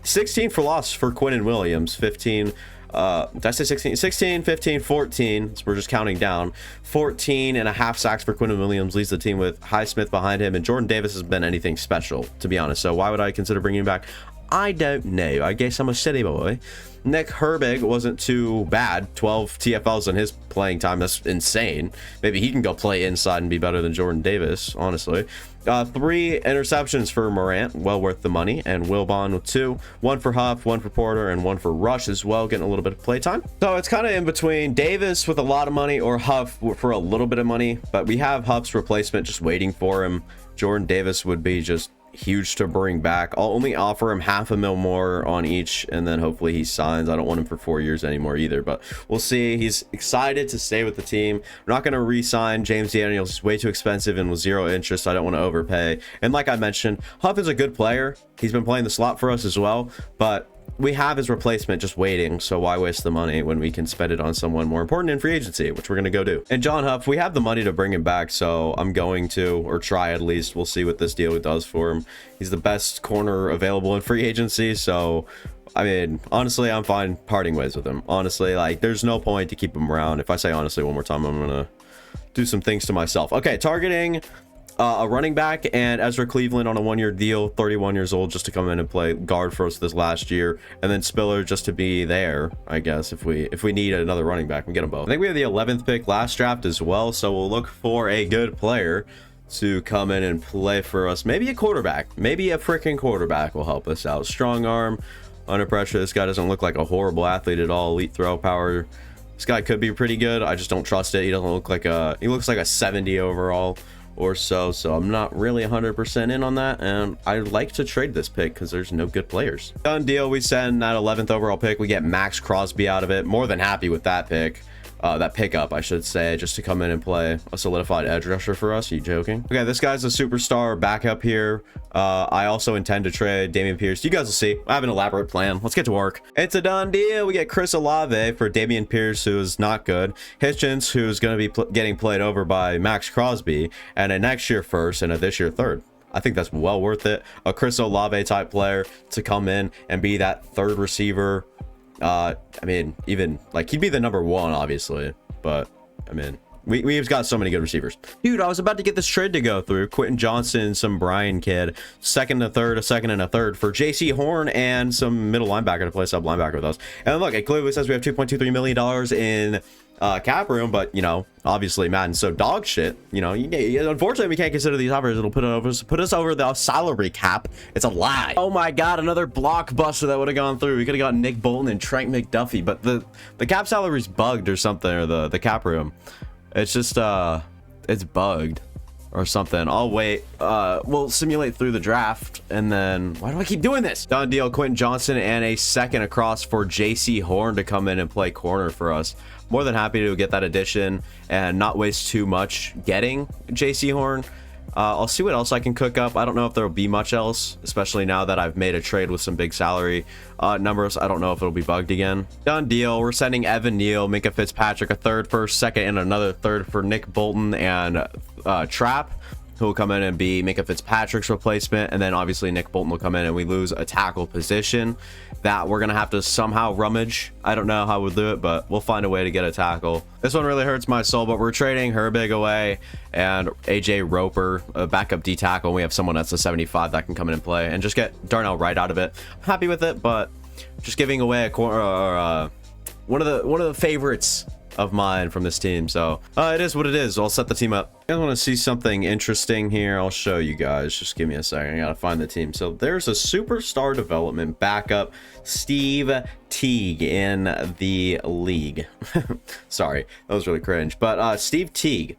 16 for loss for Quinnen Williams, 15 did I say 16, 15, 14, so we're just counting down. 14.5 sacks for Quinnen Williams, leads the team with Highsmith behind him, and Jordan Davis has been anything special, to be honest. So why would I consider bringing him back? I don't know. I guess I'm a city boy. Nick Herbig wasn't too bad. 12 TFLs in his playing time. That's insane. Maybe he can go play inside and be better than Jordan Davis, honestly. 3 interceptions for Morant, well worth the money, and Wilbon with 2. 1 for Huff, 1 for Porter, and 1 for Rush as well, getting a little bit of play time. So it's kind of in between Davis with a lot of money or Huff for a little bit of money, but we have Huff's replacement just waiting for him. Jordan Davis would be just huge to bring back. I'll only offer him $500,000 more on each, and then hopefully he signs. I don't want him for 4 years anymore either, but we'll see. He's excited to stay with the team. We're not going to re-sign James Daniels. He's way too expensive and with 0 interest. I don't want to overpay. And like I mentioned, Huff is a good player. He's been playing the slot for us as well, but we have his replacement just waiting, so why waste the money when we can spend it on someone more important in free agency, which we're going to go do. And John Huff, we have the money to bring him back, so I'm going to, or try at least. We'll see what this deal does for him. He's the best corner available in free agency, so I mean, honestly, I'm fine parting ways with him. Honestly, like, there's no point to keep him around. If I say honestly one more time, I'm going to do some things to myself. Okay, targeting a running back, and Ezra Cleveland on a 1-year deal, 31 years old, just to come in and play guard for us this last year, and then Spiller just to be there, I guess, if we need another running back, we get them both. I think we have the 11th pick last draft as well, so we'll look for a good player to come in and play for us. Maybe a quarterback, maybe a freaking quarterback will help us out. Strong arm, under pressure. This guy doesn't look like a horrible athlete at all. Elite throw power. This guy could be pretty good. I just don't trust it. He doesn't look like he looks like a 70 overall or so I'm not really 100% in on that, and I'd like to trade this pick because there's no good players. Done deal. We send that 11th overall pick. We get Max Crosby out of it. More than happy with that pick. That pickup, I should say, just to come in and play a solidified edge rusher for us. Are you joking? Okay, this guy's a superstar backup here. I also intend to trade Dameon Pierce. You guys will see. I have an elaborate plan. Let's get to work. It's a done deal. We get Chris Olave for Dameon Pierce, who is not good. Hitchens, who's going to be getting played over by Max Crosby, and a next year first and a this year third. I think that's well worth it. A Chris Olave type player to come in and be that third receiver. I mean, even like he'd be the number 1, obviously, but I mean, We've got so many good receivers. Dude, I was about to get this trade to go through. Quentin Johnson, some Brian kid, second and a third for JC Horn and some middle linebacker to play sub linebacker with us. And look, it clearly says we have $2.23 million in cap room, but you know, obviously Madden's so dog shit. You know, unfortunately we can't consider these offers. It'll put us over the salary cap. It's a lie. Oh my god, another blockbuster that would have gone through. We could have got Nick Bolton and Trent McDuffie, but the cap salary's bugged or something, or the cap room. It's just it's bugged or something. I'll wait. We'll simulate through the draft, and then why do I keep doing this? Done deal. Quentin Johnson and a second across for JC Horn to come in and play corner for us. More than happy to get that addition and not waste too much getting JC Horn. I'll see what else I can cook up. I don't know if there'll be much else, especially now that I've made a trade with some big salary numbers. I don't know if it'll be bugged again. Done deal. We're sending Evan Neal, Minka Fitzpatrick, a third for second, and another third for Nick Bolton and Trap, who will come in and be Minka Fitzpatrick's replacement. And then obviously Nick Bolton will come in and we lose a tackle position that we're going to have to somehow rummage. I don't know how we'll do it, but we'll find a way to get a tackle. This one really hurts my soul, but we're trading Herbig away and AJ Roper, a backup D tackle. And we have someone that's a 75 that can come in and play and just get Darnell Wright out of it. I'm happy with it, but just giving away a corner, one of the favorites of mine from this team. So it is what it is. I'll set the team up. I want to see something interesting here. I'll show you guys. Just give me a second. I gotta find the team. So there's a superstar development backup, Steve Teague, in the league. Sorry, that was really cringe. But Steve Teague,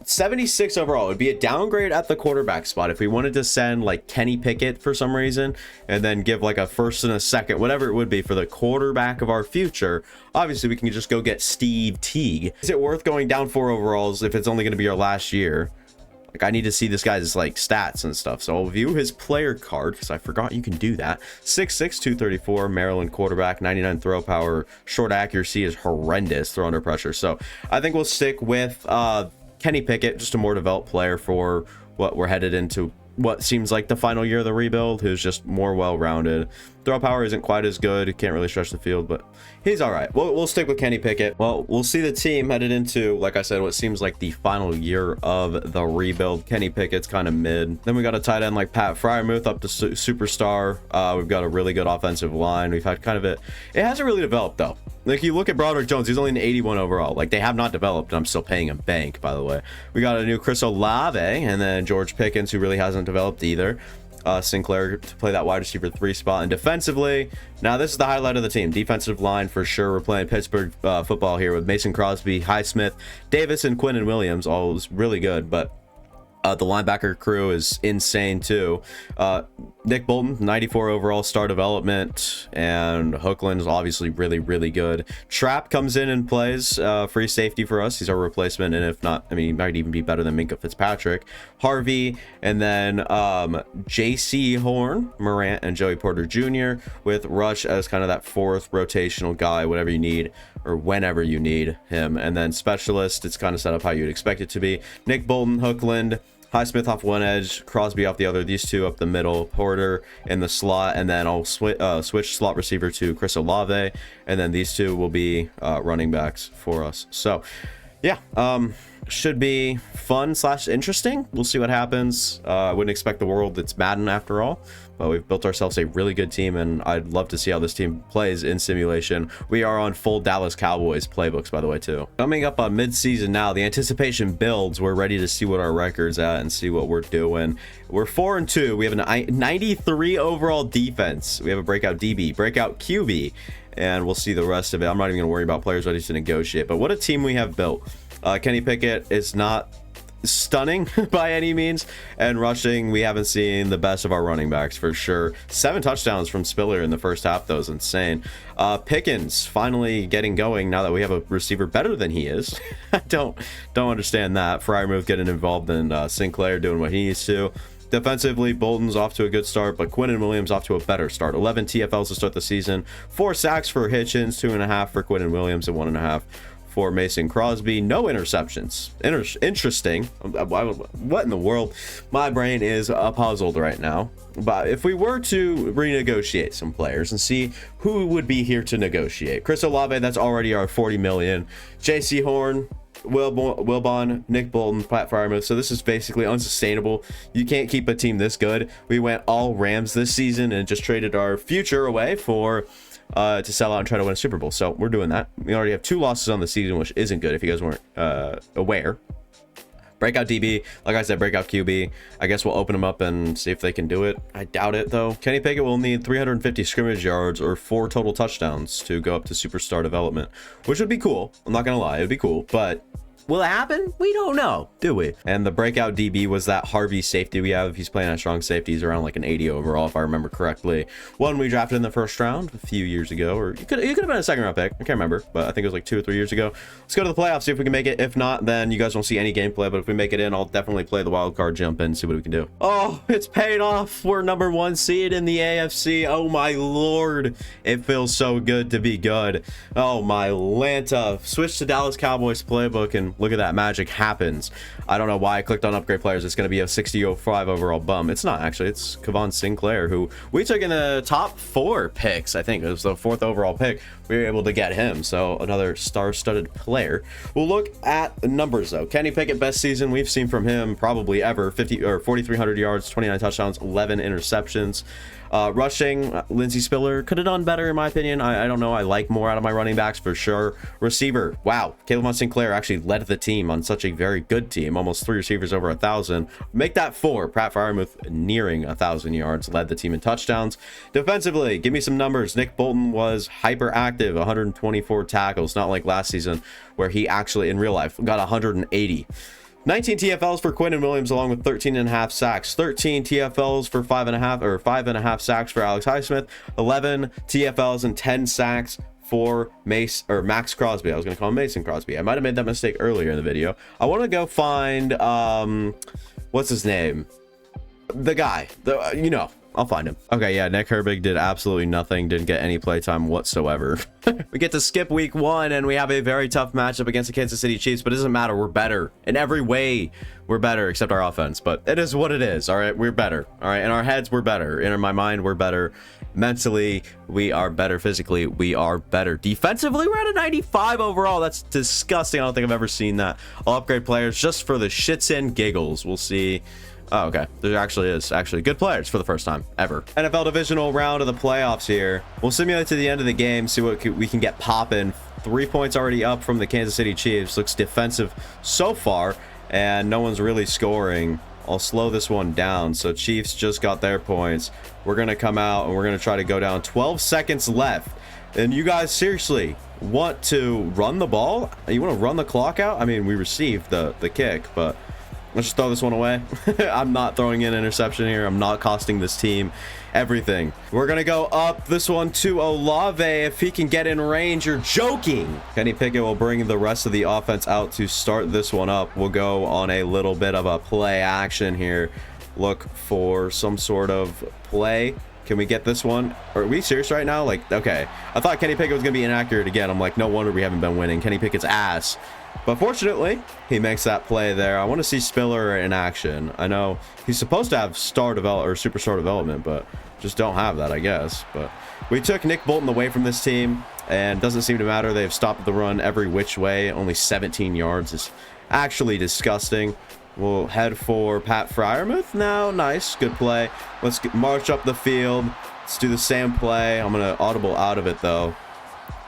76 overall. It would be a downgrade at the quarterback spot if we wanted to send like Kenny Pickett for some reason and then give like a first and a second, whatever it would be, for the quarterback of our future. Obviously we can just go get Steve Teague. Is it worth going down 4 overalls if it's only going to be our last year? Like, I need to see this guy's like stats and stuff. So I'll view his player card because I forgot you can do that. 6'6", 234, Maryland quarterback, 99 throw power. Short accuracy is horrendous, throw under pressure. So I think we'll stick with Kenny Pickett, just a more developed player for what we're headed into, what seems like the final year of the rebuild, who's just more well-rounded. Throw power isn't quite as good. He can't really stretch the field, but he's all right. We'll stick with Kenny Pickett. Well, we'll see the team headed into, like I said, what seems like the final year of the rebuild. Kenny Pickett's kind of mid. Then we got a tight end like Pat Fryermuth up to superstar. We've got a really good offensive line. We've had kind of it hasn't really developed though. Like, you look at Broderick Jones, he's only an 81 overall. Like, they have not developed, and I'm still paying him bank, by the way. We got a new Chris Olave, and then George Pickens, who really hasn't developed either. Sinclair to play that wide receiver 3 spot. And defensively, now this is the highlight of the team. Defensive line for sure. We're playing Pittsburgh football here with Mason Crosby, Highsmith, Davis, and Quinnen Williams. All is really good, but the linebacker crew is insane too. Nick Bolton, 94 overall, star development, and Hookland is obviously really, really good. Trap comes in and plays free safety for us. He's our replacement, and if not, I mean, he might even be better than Minka Fitzpatrick. Harvey, and then JC Horn, Morant, and Joey Porter Jr. with Rush as kind of that 4th rotational guy, whatever you need, or whenever you need him. And then specialist, it's kind of set up how you'd expect it to be. Nick Bolton, Hookland, Highsmith off one edge, Crosby off the other, these two up the middle, Porter in the slot, and then I'll switch slot receiver to Chris Olave, and then these two will be running backs for us. So yeah, should be fun / interesting. We'll see what happens. I wouldn't expect the world. It's Madden after all, but we've built ourselves a really good team, and I'd love to see how this team plays in simulation. We are on full Dallas Cowboys playbooks, by the way, too. Coming up on mid-season now, the anticipation builds. We're ready to see what our record's at and see what we're doing. We're 4-2. We have a 93 overall defense. We have a breakout DB, breakout QB, and we'll see the rest of it. I'm not even going to worry about players ready to negotiate, but what a team we have built. Kenny Pickett is not stunning by any means, and rushing, we haven't seen the best of our running backs for sure. 7 touchdowns from Spiller in the first half, though, is insane. Pickens finally getting going now that we have a receiver better than he is. I don't understand that. Fryermuth getting involved, and Sinclair doing what he needs to. Defensively, Bolton's off to a good start, but Quinnen Williams off to a better start. 11 TFLs to start the season, 4 sacks for Hitchens, 2.5 for Quinnen Williams, and 1.5 for Mason Crosby. No interceptions. Interesting. What in the world? My brain is puzzled right now. But if we were to renegotiate some players and see who would be here to negotiate, Chris Olave, that's already our 40 million. JC Horn, Wilbon, Nick Bolton, Pat Fryermuth. So this is basically unsustainable. You can't keep a team this good. We went all Rams this season and just traded our future away for to sell out and try to win a Super Bowl. So we're doing that. We already have 2 losses on the season, which isn't good if you guys weren't aware. Breakout DB, like I said, breakout QB. I guess we'll open them up and see if they can do it. I doubt it, though. Kenny Pickett will need 350 scrimmage yards or 4 total touchdowns to go up to superstar development, which would be cool. I'm not going to lie. It would be cool, but will it happen? We don't know, do we? And the breakout DB was that Harvey safety we have. He's playing at strong safety. He's around like an 80 overall, if I remember correctly. One we drafted in the first round a few years ago, or he could have been a second round pick. I can't remember, but I think it was like 2 or 3 years ago. Let's go to the playoffs, see if we can make it. If not, then you guys won't see any gameplay, but if we make it in, I'll definitely play the wild card jump and see what we can do. Oh, it's paid off. We're #1 seed in the AFC. Oh my Lord. It feels so good to be good. Oh my Lanta. Switch to Dallas Cowboys playbook and look at that magic happens. I don't know why I clicked on upgrade players. It's going to be a 60-05 overall bum. It's not actually. It's Kevon Sinclair, who we took in the top 4 picks. I think it was the 4th overall pick. We were able to get him. So another star-studded player. We'll look at the numbers though. Kenny Pickett, best season we've seen from him probably ever. 4,300 yards, 29 touchdowns, 11 interceptions. Rushing, Lindsey Spiller could have done better in my opinion. I don't know. I like more out of my running backs for sure. Receiver, wow. Caleb Sinclair actually led the team on such a very good team. Almost 3 receivers over 1,000. Make that 4. Pat Fryermuth nearing 1,000 yards. Led the team in touchdowns. Defensively, give me some numbers. Nick Bolton was hyper active. 124 tackles. Not like last season where he actually in real life got 180. 19 TFLs for Quinn and Williams, along with 13.5 sacks. 13 TFLs for 5.5 sacks for Alex Highsmith. 11 TFLs and 10 sacks for Max Crosby. I was going to call him Mason Crosby. I might have made that mistake earlier in the video. I want to go find what's his name? The guy. I'll find him. Okay, yeah, Nick Herbig did absolutely nothing, didn't get any playtime whatsoever. We get to skip week 1, and we have a very tough matchup against the Kansas City Chiefs, but it doesn't matter. We're better. In every way, we're better, except our offense, but it is what it is, all right? We're better, all right? In our heads, we're better. In my mind, we're better. Mentally, we are better. Physically, we are better. Defensively, we're at a 95 overall. That's disgusting. I don't think I've ever seen that. I'll upgrade players just for the shits and giggles. We'll see. Oh, okay. There actually is good players for the first time ever. NFL divisional round of the playoffs here. We'll simulate to the end of the game, see what we can get popping. 3 points already up from the Kansas City Chiefs. Looks defensive so far, and no one's really scoring. I'll slow this one down. So Chiefs just got their points. We're going to come out, and we're going to try to go down. 12 seconds left. And you guys seriously want to run the ball? You want to run the clock out? I mean, we received the kick, but let's just throw this one away. I'm not throwing in interception here. I'm not costing this team everything. We're going to go up this one to Olave. If he can get in range, you're joking. Kenny Pickett will bring the rest of the offense out to start this one up. We'll go on a little bit of a play action here. Look for some sort of play. Can we get this one? Are we serious right now? Like, okay. I thought Kenny Pickett was going to be inaccurate again. I'm like, no wonder we haven't been winning. Kenny Pickett's ass. But fortunately, he makes that play there. I want to see Spiller in action. I know he's supposed to have superstar development, but just don't have that, I guess. But we took Nick Bolton away from this team, and it doesn't seem to matter. They've stopped the run every which way. Only 17 yards is actually disgusting. We'll head for Pat Fryermuth now. Nice, good play. Let's march up the field. Let's do the same play. I'm going to audible out of it, though.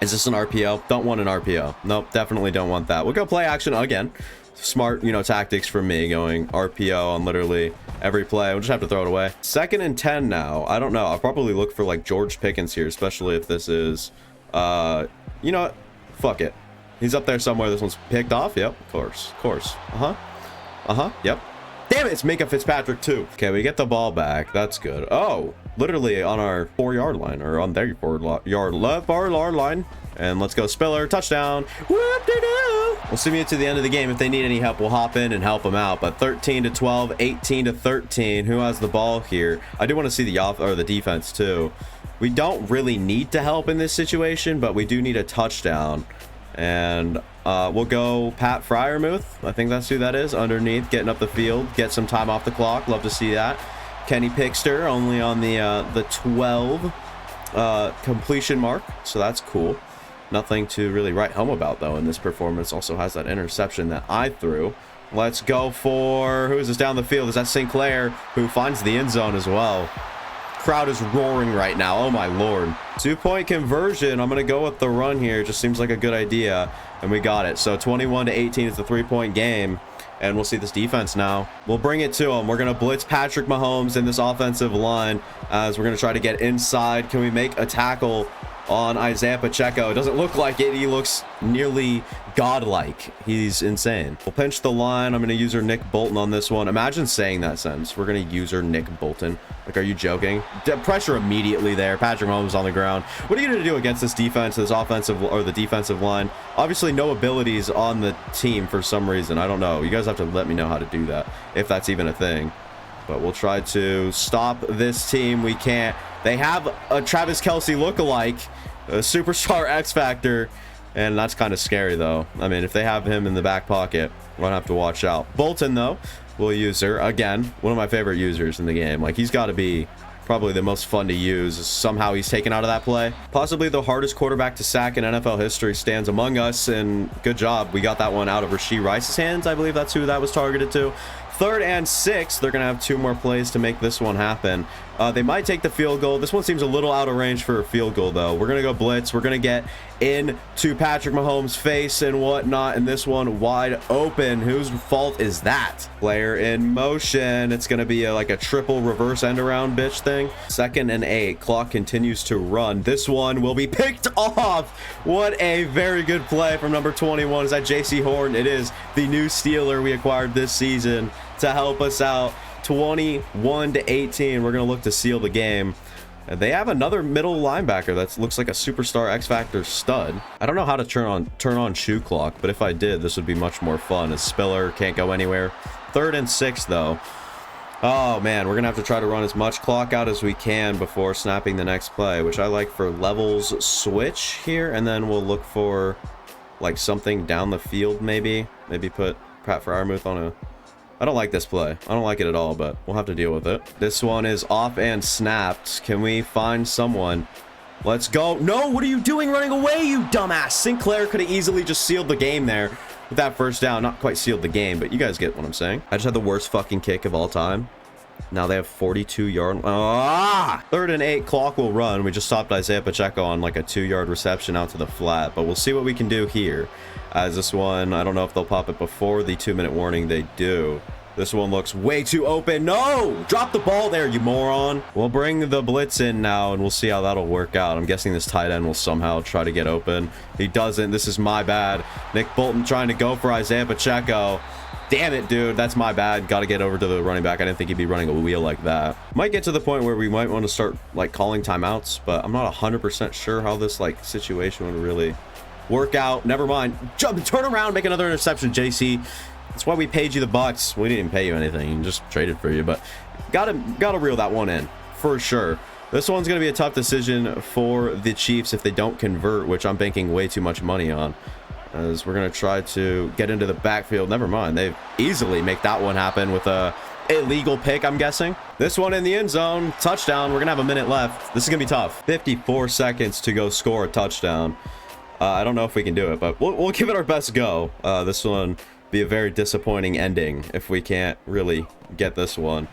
Is this an RPO? Don't want an RPO. Nope, definitely don't want that. We'll go play action again. Smart, tactics from me, going RPO on literally every play. We'll just have to throw it away. 2nd and 10 now. I don't know. I'll probably look for like George Pickens here, especially if this is, you know what? Fuck it. He's up there somewhere. This one's picked off. Yep, of course. Yep. Damn it, it's Minka Fitzpatrick too. Okay, we get the ball back. That's good. Oh, literally on our 4-yard line, or on their 4-yard left line. And let's go Spiller, touchdown. Whoop-de-doo. We'll see me to the end of the game. If they need any help, we'll hop in and help them out. But 13-12, 18-13. Who has the ball here? I do want to see the defense too. We don't really need to help in this situation, but we do need a touchdown. And we'll go Pat Fryermuth. I think that's who that is. Underneath, getting up the field, get some time off the clock. Love to see that. Kenny Pickster only on the 12 completion mark, so that's cool. Nothing to really write home about, though, in this performance. Also has that interception that I threw. Let's go for... who is this down the field? Is that Sinclair, who finds the end zone as well? Crowd is roaring right now. Oh, my Lord. 2-point conversion. I'm going to go with the run here. Just seems like a good idea. And we got it. So 21-18 is the 3-point game. And we'll see this defense now. We'll bring it to him. We're going to blitz Patrick Mahomes in this offensive line as we're going to try to get inside. Can we make a tackle on Isaiah Pacheco? It doesn't look like it. He looks nearly godlike. He's insane. We'll pinch the line. I'm going to user Nick Bolton on this one. Imagine saying that sentence. We're going to user Nick Bolton. Like, are you joking? Pressure immediately there. Patrick Mahomes on the ground. What are you going to do against this defense, this offensive or the defensive line? Obviously, no abilities on the team for some reason. I don't know. You guys have to let me know how to do that, if that's even a thing. But we'll try to stop this team. We can't. They have a Travis Kelce lookalike, a superstar X Factor, and that's kind of scary, though. I mean, if they have him in the back pocket, we're going to have to watch out. Bolton, though, will use her. Again, one of my favorite users in the game. Like, he's got to be probably the most fun to use. Somehow he's taken out of that play. Possibly the hardest quarterback to sack in NFL history stands among us, and good job. We got that one out of Rashee Rice's hands. I believe that's who that was targeted to. 3rd and 6. They're going to have 2 more plays to make this one happen. They might take the field goal. This one seems a little out of range for a field goal, though. We're going to go blitz. We're going to get into Patrick Mahomes' face and whatnot, and this one wide open. Whose fault is that? Player in motion. It's going to be like a triple reverse end around bitch thing. 2nd and 8. Clock continues to run. This one will be picked off. What a very good play from number 21. Is that J.C. Horn? It is the new Steeler we acquired this season to help us out. 21-18. We're going to look to seal the game. They have another middle linebacker that looks like a superstar X Factor stud. I don't know how to turn on shoe clock, but if I did, this would be much more fun. As Spiller can't go anywhere. 3rd and 6, though. Oh, man, we're going to have to try to run as much clock out as we can before snapping the next play, which I like for levels switch here, and then we'll look for, like, something down the field, maybe. Maybe put Pat Freiermuth on a... I don't like this play. I don't like it at all, but we'll have to deal with it. This one is off and snapped. Can we find someone? Let's go. No, what are you doing running away, you dumbass? Sinclair could have easily just sealed the game there with that first down. Not quite sealed the game, but you guys get what I'm saying. I just had the worst fucking kick of all time. Now they have 42-yard. 3rd and 8. Clock will run. We just stopped Isaiah Pacheco on like a 2-yard reception out to the flat, but we'll see what we can do here. As this one, I don't know if they'll pop it before the 2-minute warning. They do. This one looks way too open. No! Drop the ball there, you moron. We'll bring the blitz in now, and we'll see how that'll work out. I'm guessing this tight end will somehow try to get open. He doesn't. This is my bad. Nick Bolton trying to go for Isaiah Pacheco. Damn it, dude. That's my bad. Got to get over to the running back. I didn't think he'd be running a wheel like that. Might get to the point where we might want to start, like, calling timeouts, but I'm not 100% sure how this, like, situation would really work out. Never mind. Jump, turn around, make another interception, JC. That's why we paid you the bucks. We didn't even pay you anything. We just traded for you, but gotta reel that one in for sure. This one's gonna be a tough decision for the Chiefs if they don't convert, which I'm banking way too much money on. As we're gonna try to get into the backfield. Never mind. They easily make that one happen with a illegal pick, I'm guessing. This one in the end zone, touchdown. We're gonna have a minute left. This is gonna be tough. 54 seconds to go score a touchdown. I don't know if we can do it, but we'll give it our best go. This one be a very disappointing ending if we can't really get this one.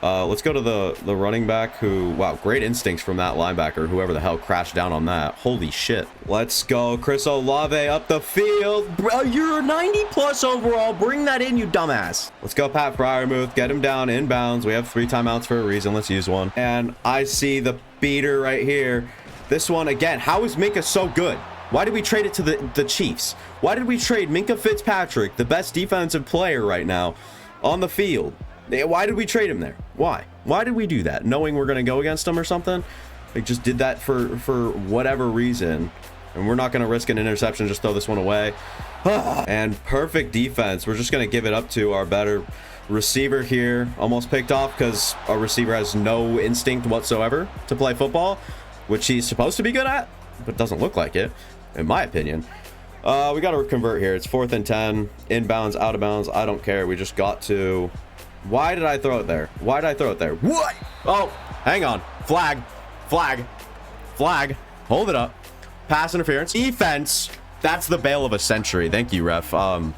Let's go to the running back who, wow, great instincts from that linebacker, whoever the hell crashed down on that. Holy shit. Let's go. Chris Olave up the field. Bro, you're 90+ overall. Bring that in, you dumbass. Let's go Pat Freiermuth. Get him down inbounds. We have 3 timeouts for a reason. Let's use one. And I see the beater right here. This one, again, how is Minka so good? Why did we trade it to the Chiefs? Why did we trade Minka Fitzpatrick, the best defensive player right now on the field? Why did we trade him there? Why? Why did we do that? Knowing we're going to go against him or something? We just did that for whatever reason. And we're not going to risk an interception. Just throw this one away. And perfect defense. We're just going to give it up to our better receiver here. Almost picked off because our receiver has no instinct whatsoever to play football, which he's supposed to be good at, but doesn't look like it, in my opinion. We got to convert here. It's 4th and 10. Inbounds, out of bounds. I don't care. We just got to... Why did I throw it there? Why did I throw it there? What? Oh, hang on. Flag. Flag. Flag. Hold it up. Pass interference. Defense. That's the bail of a century. Thank you, ref.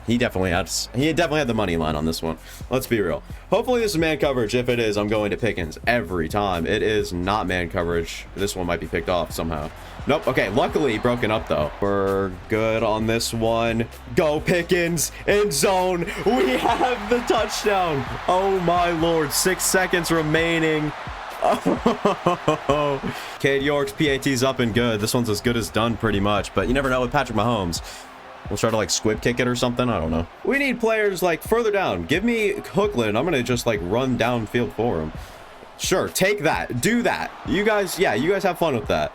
He definitely had the money line on this one. Let's be real. Hopefully this is man coverage. If it is, I'm going to Pickens every time. It is not man coverage. This one might be picked off somehow. Nope. Okay, luckily broken up though. We're good on this one. Go Pickens. End zone. We have the touchdown. Oh my lord. 6 seconds remaining. Oh, Cade York's PAT's up and good. This one's as good as done pretty much, but you never know with Patrick Mahomes. We'll try to like squib kick it or something. I don't know. We need players like further down. Give me Hookland. I'm gonna just like run downfield for him. Sure, take that. Do that. You guys, yeah, you guys have fun with that.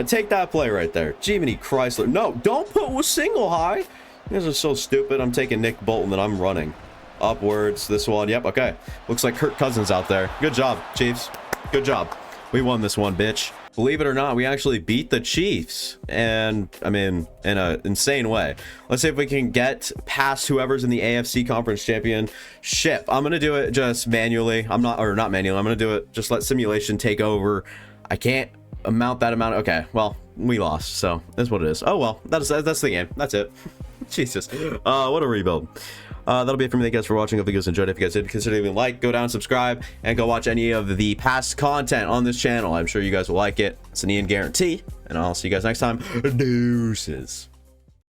Take that play right there. Jiminy Chrysler. No, don't put single high. You guys are so stupid. I'm taking Nick Bolton and I'm running upwards. This one. Yep. Okay. Looks like Kirk Cousins out there. Good job, Chiefs. Good job. We won this one, bitch. Believe it or not, we actually beat the Chiefs. And, I mean, in an insane way. Let's see if we can get past whoever's in the AFC Conference Championship. I'm going to do it just manually. Not manually. I'm going to do it. Just let simulation take over. I can't amount that amount. Okay, well, we lost. So, that's what it is. Oh, well, that's the game. That's it. Jesus. What a rebuild. That'll be it for me. Thank you guys for watching. If you guys enjoyed it, if you guys did, consider leaving a like, go down, subscribe, and go watch any of the past content on this channel. I'm sure you guys will like it. It's an Ian guarantee, and I'll see you guys next time. Deuces.